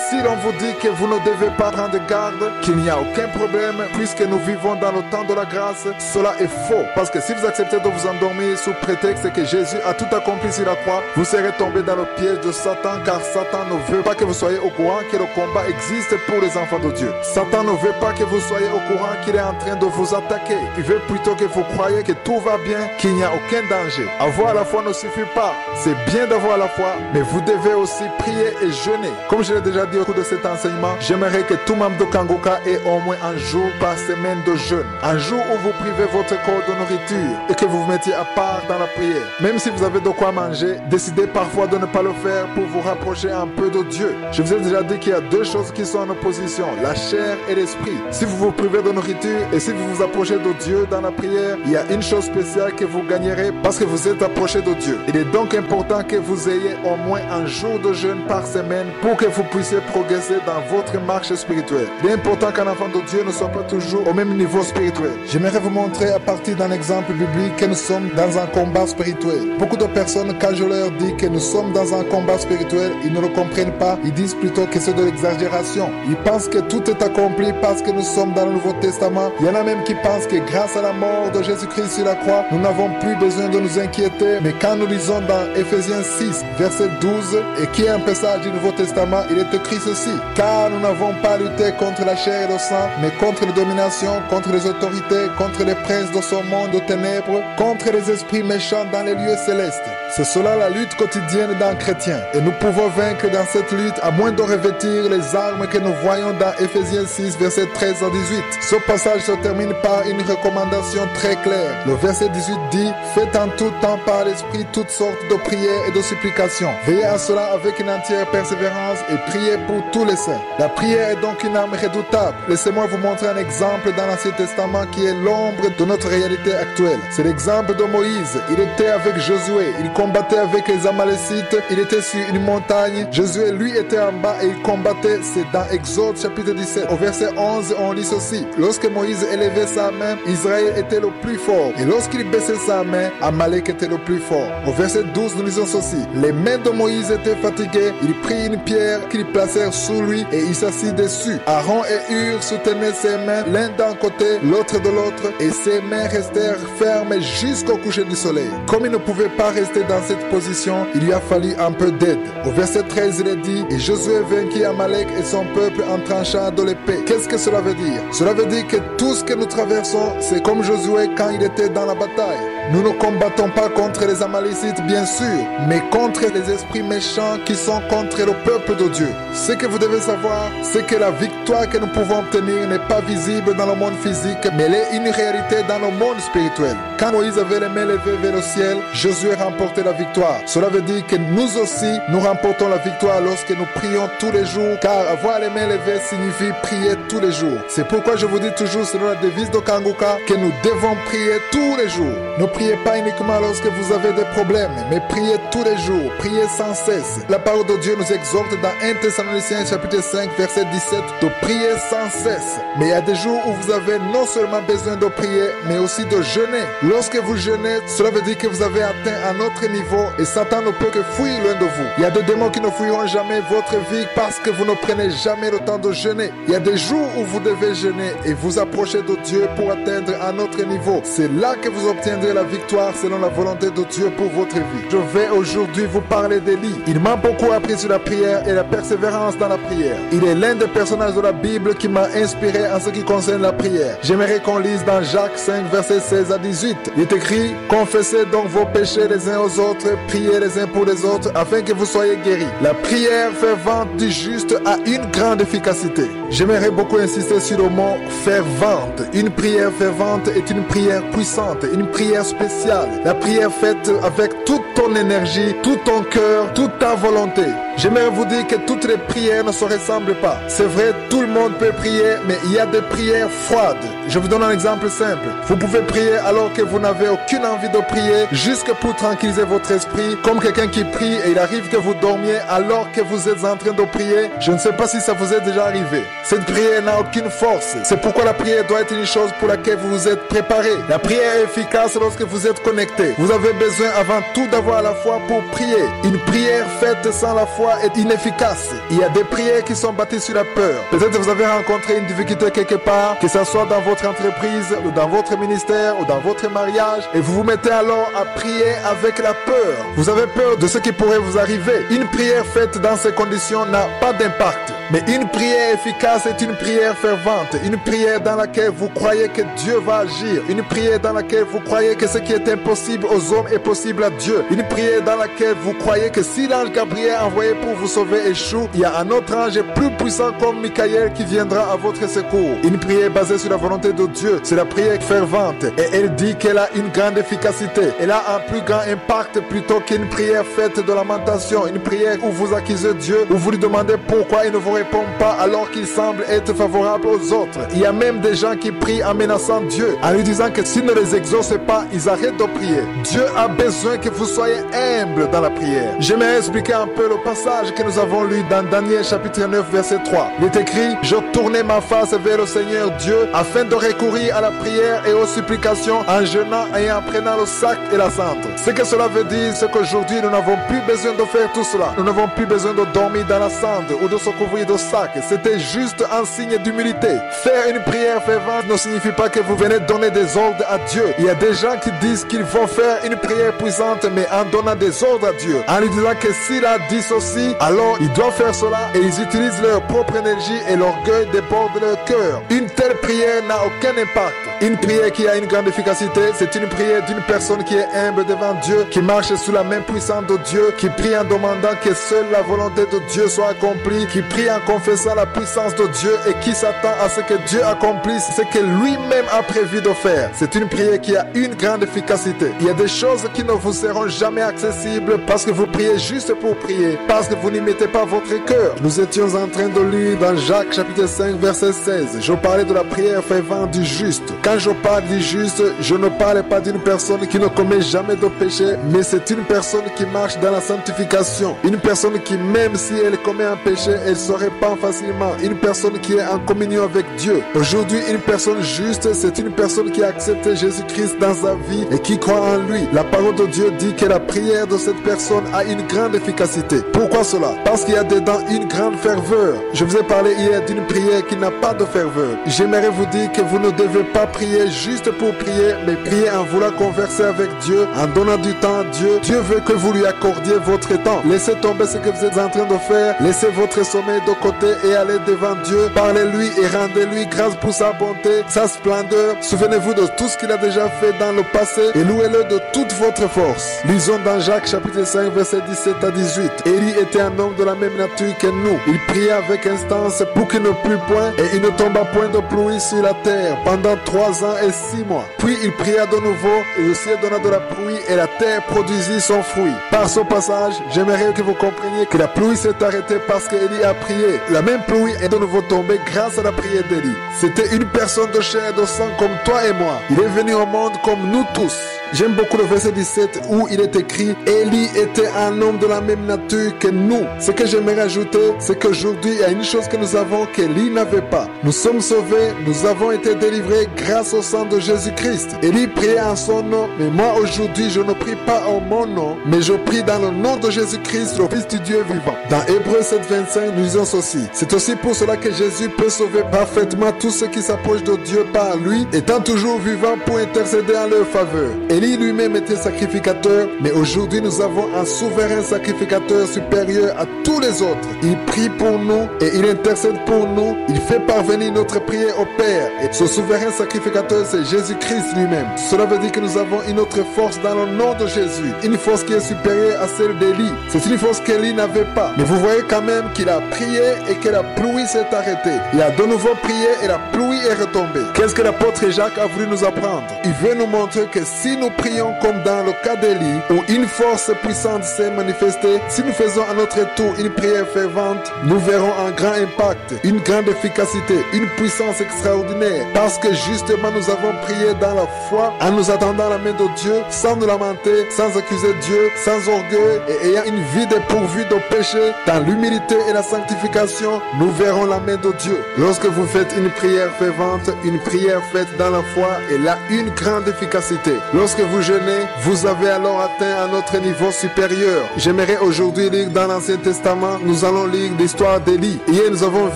Si l'on vous dit que vous ne devez pas prendre garde, qu'il n'y a aucun problème puisque nous vivons dans le temps de la grâce, cela est faux. Parce que si vous acceptez de vous endormir sous prétexte que Jésus a tout accompli sur la croix, vous serez tombé dans le piège de Satan, car Satan ne veut pas que vous soyez au courant que le combat existe pour les enfants de Dieu. Satan ne veut pas que vous soyez au courant qu'il est en train de vous attaquer. Il veut plutôt que vous croyiez que tout va bien, qu'il n'y a aucun danger. Avoir la foi ne suffit pas. C'est bien d'avoir la foi, mais vous devez aussi prier et jeûner. Comme je l'ai déjà dit au cours de cet enseignement, j'aimerais que tout membre de Kangoka ait au moins un jour par semaine de jeûne. Un jour où vous privez votre corps de nourriture et que vous vous mettiez à part dans la prière. Même si vous avez de quoi manger, décidez parfois de ne pas le faire pour vous rapprocher un peu de Dieu. Je vous ai déjà dit qu'il y a deux choses qui sont en opposition, la chair et l'esprit. Si vous vous privez de nourriture et si vous vous approchez de Dieu dans la prière, il y a une chose spéciale que vous gagnerez parce que vous êtes approché de Dieu. Il est donc important que vous ayez au moins un jour de jeûne par semaine pour que vous puissiez progresser dans votre marche spirituelle. Il est important qu'un enfant de Dieu ne soit pas toujours au même niveau spirituel. J'aimerais vous montrer à partir d'un exemple biblique que nous sommes dans un combat spirituel. Beaucoup de personnes, quand je leur dis que nous sommes dans un combat spirituel, ils ne le comprennent pas. Ils disent plutôt que c'est de l'exagération. Ils pensent que tout est accompli parce que nous sommes dans le Nouveau Testament. Il y en a même qui pensent que grâce à la mort de Jésus-Christ sur la croix, nous n'avons plus besoin de nous inquiéter. Mais quand nous lisons dans Éphésiens 6, verset 12, et qui est un passage du Nouveau Testament, il est écrit ceci: car nous n'avons pas à lutter contre la chair et le sang, mais contre les dominations, contre les autorités, contre les princes de ce monde de ténèbres, contre les esprits méchants dans les lieux célestes. C'est cela la lutte quotidienne d'un chrétien. Et nous pouvons vaincre dans cette lutte à moins de revêtir les armes que nous voyons dans Éphésiens 6, verset 13 à 18. Ce passage se termine par une recommandation très claire. Le verset 18 dit: faites en tout temps par l'esprit toutes sortes de prières et de supplications. Veillez à cela avec une entière persévérance et priez pour tous les saints. La prière est donc une arme redoutable. Laissez-moi vous montrer un exemple dans l'Ancien Testament qui est l'ombre de notre réalité actuelle. C'est l'exemple de Moïse. Il était avec Josué. Il combattait avec les Amalécites. Il était sur une montagne. Josué, lui, était en bas et il combattait. C'est dans Exode chapitre 17. Au verset 11, on lit ceci: lorsque Moïse élevait sa main, Israël était le plus fort. Et lorsqu'il baissait sa main, Amalek était le plus fort. Au verset 12, nous lisons ceci: les mains de Moïse étaient fatiguées. Il prit une pierre qu'ils placèrent sous lui et il s'assit dessus. Aaron et Hur soutenaient ses mains, l'un d'un côté, l'autre de l'autre, et ses mains restèrent fermes jusqu'au coucher du soleil. Comme il ne pouvait pas rester dans cette position, il lui a fallu un peu d'aide. Au verset 13, il est dit: et Josué vainquit Amalek et son peuple en tranchant de l'épée. Qu'est-ce que cela veut dire? Cela veut dire que tout ce que nous traversons, c'est comme Josué quand il était dans la bataille. Nous ne combattons pas contre les Amalécites, bien sûr, mais contre les esprits méchants qui sont contre le peuple de Dieu. Ce que vous devez savoir, c'est que la victoire que nous pouvons obtenir n'est pas visible dans le monde physique, mais elle est une réalité dans le monde spirituel. Quand Moïse avait les mains levées vers le ciel, Josué remportait la victoire. Cela veut dire que nous aussi, nous remportons la victoire lorsque nous prions tous les jours, car avoir les mains levées signifie prier tous les jours. C'est pourquoi je vous dis toujours, selon la devise de Kangoka, que nous devons prier tous les jours. Ne priez pas uniquement lorsque vous avez des problèmes, mais priez tous les jours, priez sans cesse. La parole de Dieu nous exhorte dans 1 Thessaloniciens chapitre 5 verset 17 de prier sans cesse. Mais il y a des jours où vous avez non seulement besoin de prier, mais aussi de jeûner. Lorsque vous jeûnez, cela veut dire que vous avez atteint un autre niveau et Satan ne peut que fuir loin de vous. Il y a des démons qui ne fuiront jamais votre vie parce que vous ne prenez jamais le temps de jeûner. Il y a des jours où vous devez jeûner et vous approcher de Dieu pour atteindre un autre niveau. C'est là que vous obtiendrez la victoire selon la volonté de Dieu pour votre vie. Je vais aujourd'hui vous parler d'Élie. Il m'a beaucoup appris sur la prière et la persévérance dans la prière. Il est l'un des personnages de la Bible qui m'a inspiré en ce qui concerne la prière. J'aimerais qu'on lise dans Jacques 5, versets 16 à 18. Il est écrit: confessez donc vos péchés les uns aux autres, priez les uns pour les autres, afin que vous soyez guéris. La prière fervente du juste a une grande efficacité. J'aimerais beaucoup insister sur le mot fervente. Une prière fervente est une prière puissante, une prière spéciale. La prière faite avec toute ton énergie, tout ton cœur, toute ta volonté. J'aimerais vous dire que toutes les prières ne se ressemblent pas. C'est vrai, tout le monde peut prier, mais il y a des prières froides. Je vous donne un exemple simple. Vous pouvez prier alors que vous n'avez aucune envie de prier, juste pour tranquilliser votre esprit, comme quelqu'un qui prie et il arrive que vous dormiez alors que vous êtes en train de prier. Je ne sais pas si ça vous est déjà arrivé. Cette prière n'a aucune force. C'est pourquoi la prière doit être une chose pour laquelle vous vous êtes préparé. La prière est efficace lorsque vous êtes connecté. Vous avez besoin avant tout d'avoir la foi pour prier. Une prière faite sans la foi est inefficace. Il y a des prières qui sont bâties sur la peur. Peut-être vous avez rencontré une difficulté quelque part, que ce soit dans votre entreprise ou dans votre ministère ou dans votre mariage, et vous vous mettez alors à prier avec la peur. Vous avez peur de ce qui pourrait vous arriver. Une prière faite dans ces conditions n'a pas d'impact. Mais une prière efficace est une prière fervente, une prière dans laquelle vous croyez que Dieu va agir, une prière dans laquelle vous croyez que ce qui est impossible aux hommes est possible à Dieu, une prière dans laquelle vous croyez que si l'ange Gabriel envoyé pour vous sauver échoue, il y a un autre ange plus puissant comme Michael qui viendra à votre secours. Une prière basée sur la volonté de Dieu, c'est la prière fervente, et elle dit qu'elle a une grande efficacité. Elle a un plus grand impact plutôt qu'une prière faite de lamentation, une prière où vous accusez Dieu, où vous lui demandez pourquoi il ne vous répond pas alors qu'il semble être favorable aux autres. Il y a même des gens qui prient en menaçant Dieu, en lui disant que s'il ne les exauce pas, ils arrêtent de prier. Dieu a besoin que vous soyez humble dans la prière. J'aimerais expliquer un peu le passage que nous avons lu dans Daniel chapitre 9 verset 3. Il est écrit: je tournai ma face vers le Seigneur Dieu afin de recourir à la prière et aux supplications en jeûnant et en prenant le sac et la cendre. Ce que cela veut dire, c'est qu'aujourd'hui nous n'avons plus besoin de faire tout cela. Nous n'avons plus besoin de dormir dans la cendre ou de se couvrir de sac. C'était juste un signe d'humilité. Faire une prière fervente ne signifie pas que vous venez donner des ordres à Dieu. Il y a des gens qui disent qu'ils vont faire une prière puissante mais en donnant des ordres à Dieu, en lui disant que s'il a dit ceci, alors il doit faire cela, et ils utilisent leur propre énergie et l'orgueil déborde leur cœur. Une telle prière n'a aucun impact. Une prière qui a une grande efficacité, c'est une prière d'une personne qui est humble devant Dieu, qui marche sous la main puissante de Dieu, qui prie en demandant que seule la volonté de Dieu soit accomplie, qui prie en confessant la puissance de Dieu et qui s'attend à ce que Dieu accomplisse ce que lui-même a prévu de faire. C'est une prière qui a une grande efficacité. Il y a des choses qui ne vous seront jamais accessibles parce que vous priez juste pour prier, parce que vous n'y mettez pas votre cœur. Nous étions en train de lire dans Jacques chapitre 5 verset 16. Je parlais de la prière fervente du juste. Quand je parle du juste, je ne parle pas d'une personne qui ne commet jamais de péché, mais c'est une personne qui marche dans la sanctification. Une personne qui, même si elle commet un péché, elle se répand facilement. Une personne qui est en communion avec Dieu. Aujourd'hui, une personne juste, c'est une personne qui a accepté Jésus-Christ dans sa vie et qui croit en lui. La parole de Dieu dit que la prière de cette personne a une grande efficacité. Pourquoi cela? Parce qu'il y a dedans une grande ferveur. Je vous ai parlé hier d'une prière qui n'a pas de ferveur. J'aimerais vous dire que vous ne devez pas prier juste pour prier, mais prier en voulant converser avec Dieu, en donnant du temps à Dieu. Dieu veut que vous lui accordiez votre temps. Laissez tomber ce que vous êtes en train de faire. Laissez votre sommeil de côté et allez devant Dieu. Parlez-lui et rendez-lui grâce pour sa bonté, sa splendeur. Souvenez-vous de tout ce qu'il a déjà fait dans le passé et louez-le de toute votre force. Lisons dans Jacques chapitre 5 verset 17 à 18. Élie était un homme de la même nature que nous. Il pria avec instance pour qu'il ne plût point et il ne tomba point de pluie sur la terre pendant 3 ans et 6 mois. Puis il pria de nouveau et le ciel donna de la pluie et la terre produisit son fruit. Par ce passage, j'aimerais que vous compreniez que la pluie s'est arrêtée parce qu'Élie a prié. La même pluie est de nouveau tombée grâce à la prière d'Élie. C'était une personne de chair et de sang comme toi et moi. Il est venu au monde comme nous tous. J'aime beaucoup le verset 17 où il est écrit « Élie était un homme de la même nature que nous ». Ce que j'aimerais ajouter, c'est qu'aujourd'hui, il y a une chose que nous avons qu'Élie n'avait pas. Nous sommes sauvés, nous avons été délivrés grâce au sang de Jésus-Christ. Élie priait en son nom, mais moi aujourd'hui, je ne prie pas en mon nom, mais je prie dans le nom de Jésus-Christ, le Fils du Dieu vivant. Dans Hébreux 7:25, nous lisons ceci. C'est aussi pour cela que Jésus peut sauver parfaitement tous ceux qui s'approchent de Dieu par lui, étant toujours vivant pour intercéder en leur faveur. Élie lui-même était sacrificateur, mais aujourd'hui nous avons un souverain sacrificateur supérieur à tous les autres. Il prie pour nous et il intercède pour nous. Il fait parvenir notre prière au Père. Et ce souverain sacrificateur, c'est Jésus-Christ lui-même. Cela veut dire que nous avons une autre force dans le nom de Jésus. Une force qui est supérieure à celle d'Élie. C'est une force qu'Élie n'avait pas. Mais vous voyez quand même qu'il a prié et que la pluie s'est arrêtée. Il a de nouveau prié et la pluie est retombée. Qu'est-ce que l'apôtre Jacques a voulu nous apprendre? Il veut nous montrer que si nous prions comme dans le cas d'Élie, où une force puissante s'est manifestée, si nous faisons à notre tour une prière fervente, nous verrons un grand impact, une grande efficacité, une puissance extraordinaire. Parce que justement nous avons prié dans la foi, en nous attendant la main de Dieu, sans nous lamenter, sans accuser Dieu, sans orgueil et ayant une vie dépourvue de péché, dans l'humilité et la sanctification, nous verrons la main de Dieu. Lorsque vous faites une prière fervente, une prière faite dans la foi, elle a une grande efficacité. Lorsque vous jeûnez, vous avez alors atteint un autre niveau supérieur. J'aimerais aujourd'hui lire dans l'Ancien Testament, nous allons lire l'histoire d'Élie. Hier, nous avons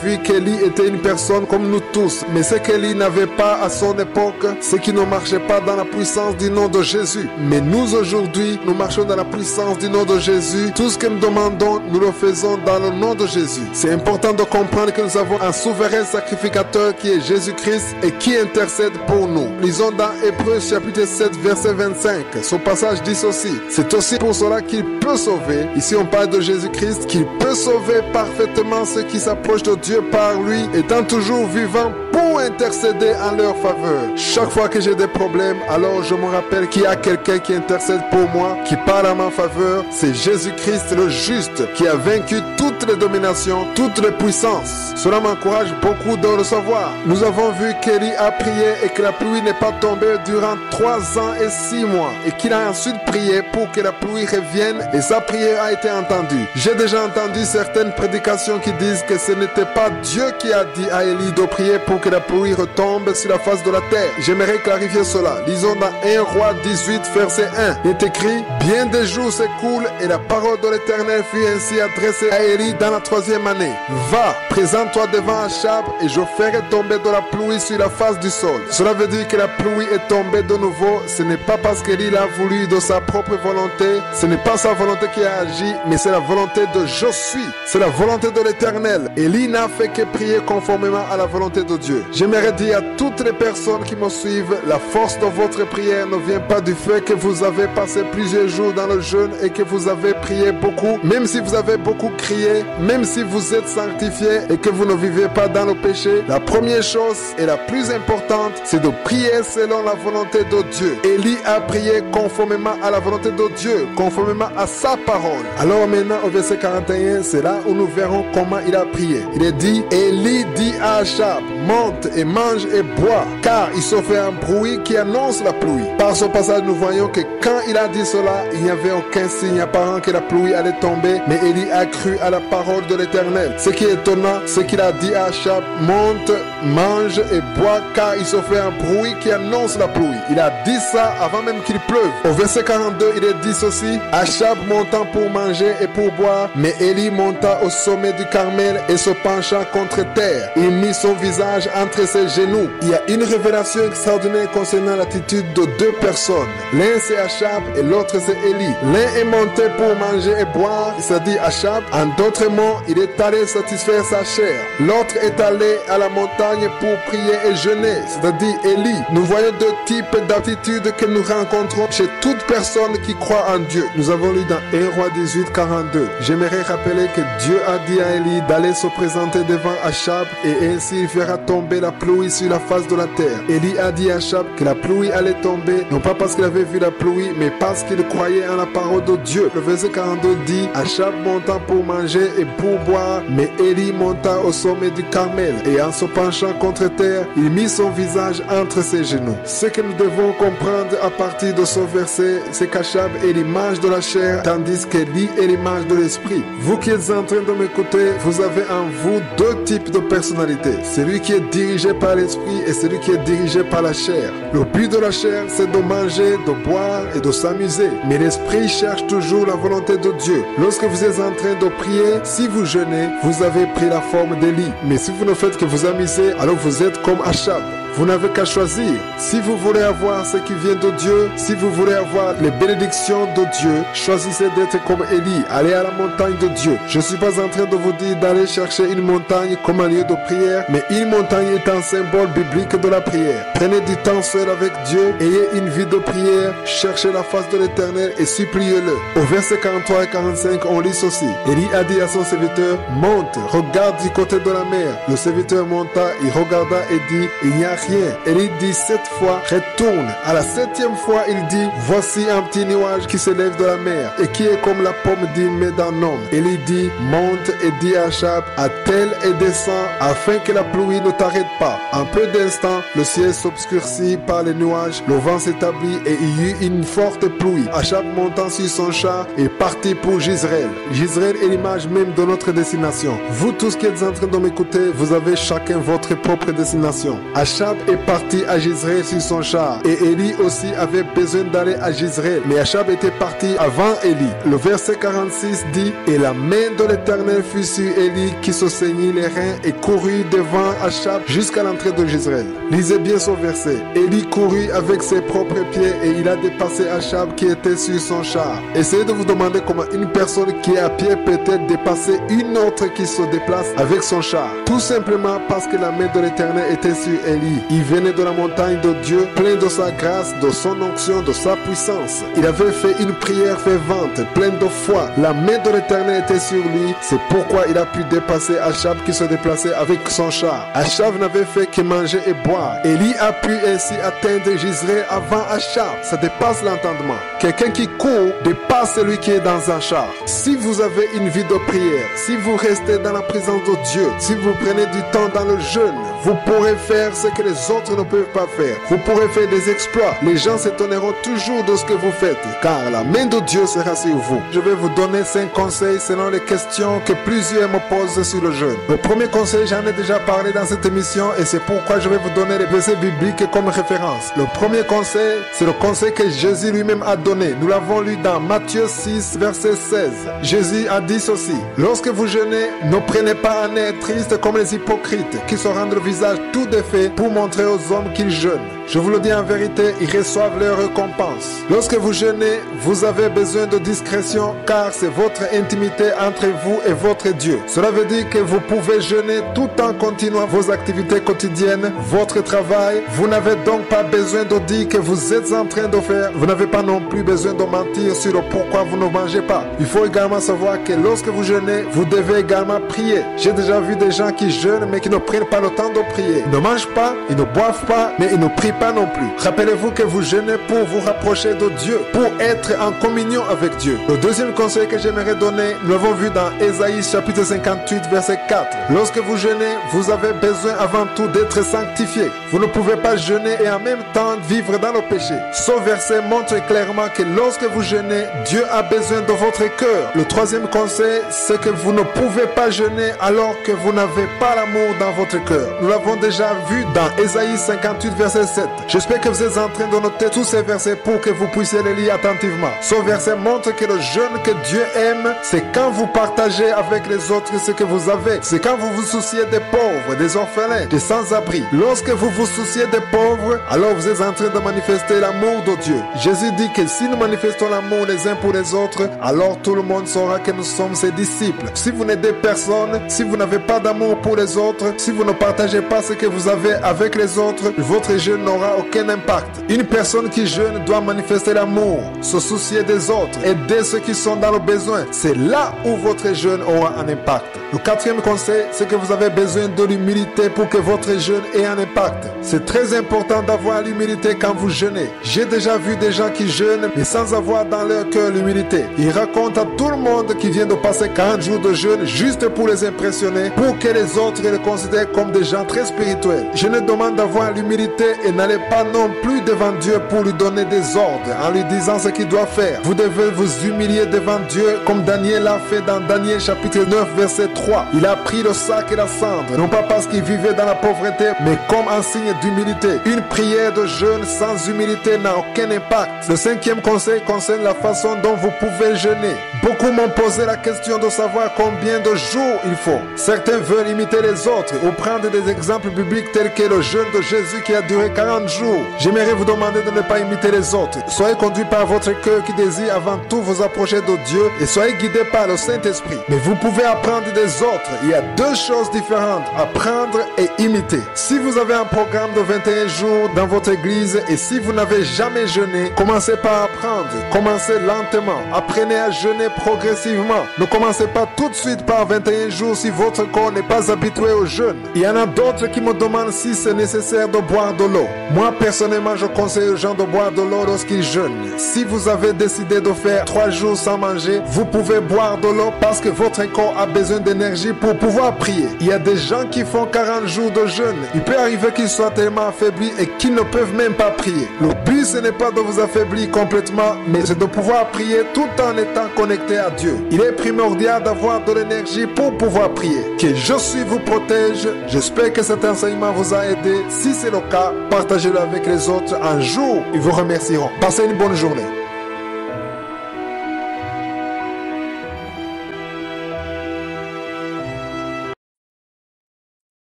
vu qu'Élie était une personne comme nous tous, mais ce qu'Élie n'avait pas à son époque, c'est qu'il ne marchait pas dans la puissance du nom de Jésus. Mais nous aujourd'hui, nous marchons dans la puissance du nom de Jésus. Tout ce que nous demandons, nous le faisons dans le nom de Jésus. C'est important de comprendre que nous avons un souverain sacrificateur qui est Jésus-Christ et qui intercède pour nous. Lisons dans Hébreux chapitre 7 verset 25. Ce passage dit ceci: c'est aussi pour cela qu'il peut sauver. Ici on parle de Jésus-Christ, qu'il peut sauver parfaitement ceux qui s'approchent de Dieu par lui, étant toujours vivant pour intercéder en leur faveur. Chaque fois que j'ai des problèmes, alors je me rappelle qu'il y a quelqu'un qui intercède pour moi, qui parle en ma faveur. C'est Jésus-Christ le juste, qui a vaincu toutes les dominations, toutes les puissances. Cela m'encourage beaucoup de le savoir. Nous avons vu qu'Élie a prié et que la pluie n'est pas tombée durant 3 ans et 6 mois, et qu'il a ensuite prié pour que la pluie revienne, et sa prière a été entendue. J'ai déjà entendu certaines prédications qui disent que ce n'était pas Dieu qui a dit à Élie de prier pour que la pluie retombe sur la face de la terre. J'aimerais clarifier cela. Lisons dans 1 Roi 18 verset 1. Il est écrit: bien des jours s'écoulent et la parole de l'Éternel fut ainsi adressée à Élie dans la 3e année. Va, présente-toi devant Achab et je ferai tomber de la pluie sur la face du sol. Cela veut dire que la pluie est tombée de nouveau. Ce n'est pas parce qu'Élie l'a voulu de sa propre volonté. Ce n'est pas sa volonté qui a agi, mais c'est la volonté de je suis. C'est la volonté de l'Éternel. Élie n'a fait que prier conformément à la volonté de Dieu. J'aimerais dire à toutes les personnes qui me suivent, la force de votre prière ne vient pas du fait que vous avez passé plusieurs jours dans le jeûne et que vous avez prié beaucoup, même si vous avez beaucoup crié, même si vous êtes sanctifié et que vous ne vivez pas dans le péché. La première chose et la plus importante, c'est de prier selon la volonté de Dieu. Élie a prié conformément à la volonté de Dieu, conformément à sa parole. Alors maintenant au verset 41, c'est là où nous verrons comment il a prié. Il est dit: Élie dit à Achab, monte et mange et bois, car il se fait un bruit qui annonce la pluie. Par ce passage, nous voyons que quand il a dit cela, il n'y avait aucun signe apparent que la pluie allait tomber, mais Élie a cru à la parole de l'Éternel. Ce qui est étonnant, c'est qu'il a dit à Achab, monte, mange et bois, car il se fait un bruit qui annonce la pluie. Il a dit ça avant même qu'il pleuve. Au verset 42, il est dit ceci: Achab montant pour manger et pour boire, mais Élie monta au sommet du Carmel et se pencha contre terre. Il mit son visage entre ses genoux. Il y a une révélation extraordinaire concernant l'attitude de 2 personnes. L'un c'est Achab et l'autre c'est Élie. L'un est monté pour manger et boire, c'est-à-dire Achab. En d'autres mots, il est allé satisfaire sa chair. L'autre est allé à la montagne pour prier et jeûner, c'est-à-dire Élie. Nous voyons 2 types d'attitudes que nous rencontrons chez toute personne qui croit en Dieu. Nous avons lu dans 1 Roi 18, 42. J'aimerais rappeler que Dieu a dit à Élie d'aller se présenter devant Achab et ainsi il fera tomber la pluie sur la face de la terre. Élie a dit à Achab que la pluie allait tomber, non pas parce qu'il avait vu la pluie, mais parce qu'il croyait en la parole de Dieu. Le verset 42 dit: Achab monta pour manger et pour boire, mais Élie monta au sommet du Carmel et en se penchant contre terre, il mit son visage entre ses genoux. Ce que nous devons comprendre à partir de ce verset, c'est qu'Achab est l'image de la chair, tandis qu'Élie est l'image de l'esprit. Vous qui êtes en train de m'écouter, vous avez en vous 2 types de personnalités. Celui qui est dirigé par l'esprit et celui qui est dirigé par la chair. Le but de la chair, c'est de manger, de boire et de s'amuser. Mais l'esprit cherche toujours la volonté de Dieu. Lorsque vous êtes en train de prier, si vous jeûnez, vous avez pris la forme d'Élie. Mais si vous ne faites que vous amuser, alors vous êtes comme Achab. Vous n'avez qu'à choisir. Si vous voulez avoir ce qui vient de Dieu, si vous voulez avoir les bénédictions de Dieu, choisissez d'être comme Élie. Allez à la montagne de Dieu. Je ne suis pas en train de vous dire d'aller chercher une montagne comme un lieu de prière, mais une montagne est un symbole biblique de la prière. Prenez du temps seul avec Dieu, ayez une vie de prière, cherchez la face de l'Éternel et suppliez-le. Au verset 43 et 45, on lit ceci. Élie a dit à son serviteur, monte, regarde du côté de la mer. Le serviteur monta, il regarda et dit, il n'y a rien. Élie dit 7 fois, retourne. À la 7e fois, il dit, voici un petit nuage qui s'élève de la mer et qui est comme la pomme d'une main d'un homme. Élie dit, monte et dit à Achab, attelle et descend afin que la pluie ne t'arrête pas. En peu d'instants, le ciel s'obscurcit par les nuages, le vent s'établit et il y eut une forte pluie. Achab montant sur son char et partit pour Jezreel. Jezreel est l'image même de notre destination. Vous tous qui êtes en train de m'écouter, vous avez chacun votre propre destination. Achab est parti à Jezreel sur son char et Élie aussi avait besoin d'aller à Jezreel, mais Achab était parti avant Élie. Le verset 46 dit, et la main de l'Éternel fut sur Élie qui se saignit les reins et courut devant Achab jusqu'à l'entrée de Jezreel. Lisez bien ce verset. Élie courut avec ses propres pieds et il a dépassé Achab qui était sur son char. Essayez de vous demander comment une personne qui est à pied peut-être dépasser une autre qui se déplace avec son char. Tout simplement parce que la main de l'Éternel était sur Élie. Il venait de la montagne de Dieu, plein de sa grâce, de son onction, de sa puissance. Il avait fait une prière fervente, pleine de foi. La main de l'Éternel était sur lui. C'est pourquoi il a pu dépasser Achab qui se déplaçait avec son char. Achab n'avait fait que manger et boire. Élie a pu ainsi atteindre Jezreel avant Achab. Ça dépasse l'entendement. Quelqu'un qui court dépasse celui qui est dans un char. Si vous avez une vie de prière, si vous restez dans la présence de Dieu, si vous prenez du temps dans le jeûne, vous pourrez faire ce que les autres ne peuvent pas faire. Vous pourrez faire des exploits. Les gens s'étonneront toujours de ce que vous faites, car la main de Dieu sera sur vous. Je vais vous donner 5 conseils selon les questions que plusieurs me posent sur le jeûne. Le premier conseil, j'en ai déjà parlé dans cette émission et c'est pourquoi je vais vous donner les versets bibliques comme référence. Le premier conseil, c'est le conseil que Jésus lui-même a donné. Nous l'avons lu dans Matthieu 6, verset 16. Jésus a dit ceci. Lorsque vous jeûnez, ne prenez pas un air triste comme les hypocrites qui se rendent le visage tout défait pour montrer aux hommes qu'ils jeûnent. Je vous le dis en vérité, ils reçoivent leur récompense. Lorsque vous jeûnez, vous avez besoin de discrétion car c'est votre intimité entre vous et votre Dieu. Cela veut dire que vous pouvez jeûner tout en continuant vos activités quotidiennes, votre travail. Vous n'avez donc pas besoin de dire que vous êtes en train de faire. Vous n'avez pas non plus besoin de mentir sur le pourquoi vous ne mangez pas. Il faut également savoir que lorsque vous jeûnez, vous devez également prier. J'ai déjà vu des gens qui jeûnent mais qui ne prennent pas le temps de prier. Ils ne mangent pas, ils ne boivent pas, mais ils ne prient pas non plus. Rappelez-vous que vous jeûnez pour vous rapprocher de Dieu, pour être en communion avec Dieu. Le deuxième conseil que j'aimerais donner, nous l'avons vu dans Ésaïe chapitre 58 verset 4. Lorsque vous jeûnez, vous avez besoin avant tout d'être sanctifié. Vous ne pouvez pas jeûner et en même temps vivre dans le péché. Ce verset montre clairement que lorsque vous jeûnez, Dieu a besoin de votre cœur. Le troisième conseil, c'est que vous ne pouvez pas jeûner alors que vous n'avez pas l'amour dans votre cœur. Nous l'avons déjà vu dans Ésaïe 58 verset 7. J'espère que vous êtes en train de noter tous ces versets pour que vous puissiez les lire attentivement. Ce verset montre que le jeûne que Dieu aime, c'est quand vous partagez avec les autres ce que vous avez. C'est quand vous vous souciez des pauvres, des orphelins, des sans-abri. Lorsque vous vous souciez des pauvres, alors vous êtes en train de manifester l'amour de Dieu. Jésus dit que si nous manifestons l'amour les uns pour les autres, alors tout le monde saura que nous sommes ses disciples. Si vous n'aidez personne, si vous n'avez pas d'amour pour les autres, si vous ne partagez pas ce que vous avez avec les autres, votre jeûne n'aura aucun impact. Une personne qui jeûne doit manifester l'amour, se soucier des autres, aider ceux qui sont dans le besoin. C'est là où votre jeûne aura un impact. Le quatrième conseil, c'est que vous avez besoin de l'humilité pour que votre jeûne ait un impact. C'est très important d'avoir l'humilité quand vous jeûnez. J'ai déjà vu des gens qui jeûnent mais sans avoir dans leur cœur l'humilité. Ils racontent à tout le monde qu'ils viennent de passer 40 jours de jeûne juste pour les impressionner, pour que les autres les considèrent comme des gens très spirituels. Je ne demande d'avoir l'humilité et n'allez pas non plus devant Dieu pour lui donner des ordres en lui disant ce qu'il doit faire. Vous devez vous humilier devant Dieu comme Daniel l'a fait dans Daniel chapitre 9 verset 3. Il a pris le sac et la cendre, non pas parce qu'il vivait dans la pauvreté, mais comme un signe d'humilité. Une prière de jeûne sans humilité n'a aucun impact. Le 5e conseil concerne la façon dont vous pouvez jeûner. Beaucoup m'ont posé la question de savoir combien de jours il faut. Certains veulent imiter les autres ou prendre des exemples bibliques tels que le jeûne de Jésus qui a duré 40 jours. J'aimerais vous demander de ne pas imiter les autres. Soyez conduits par votre cœur qui désire avant tout vous approcher de Dieu et soyez guidés par le Saint-Esprit. Mais vous pouvez apprendre des autres. Il y a deux choses différentes, apprendre et imiter. Si vous avez un programme de 21 jours dans votre église et si vous n'avez jamais jeûné, commencez par apprendre. Commencez lentement. Apprenez à jeûner progressivement. Ne commencez pas tout de suite par 21 jours si votre corps n'est pas habitué au jeûne. Il y en a d'autres qui me demandent si c'est nécessaire de boire de l'eau. Moi, personnellement, je conseille aux gens de boire de l'eau lorsqu'ils jeûnent. Si vous avez décidé de faire 3 jours sans manger, vous pouvez boire de l'eau parce que votre corps a besoin d'énergie pour pouvoir prier. Il y a des gens qui font 40 jours de jeûne. Il peut arriver qu'ils soient tellement affaiblis et qu'ils ne peuvent même pas prier. Le but, ce n'est pas de vous affaiblir complètement, mais c'est de pouvoir prier tout en étant connecté à Dieu. Il est primordial d'avoir de l'énergie pour pouvoir prier. Que Jésus vous protège. J'espère que cet enseignement vous a aidé. Si c'est le cas, partagez-le avec les autres. Un jour, ils vous remercieront. Passez une bonne journée.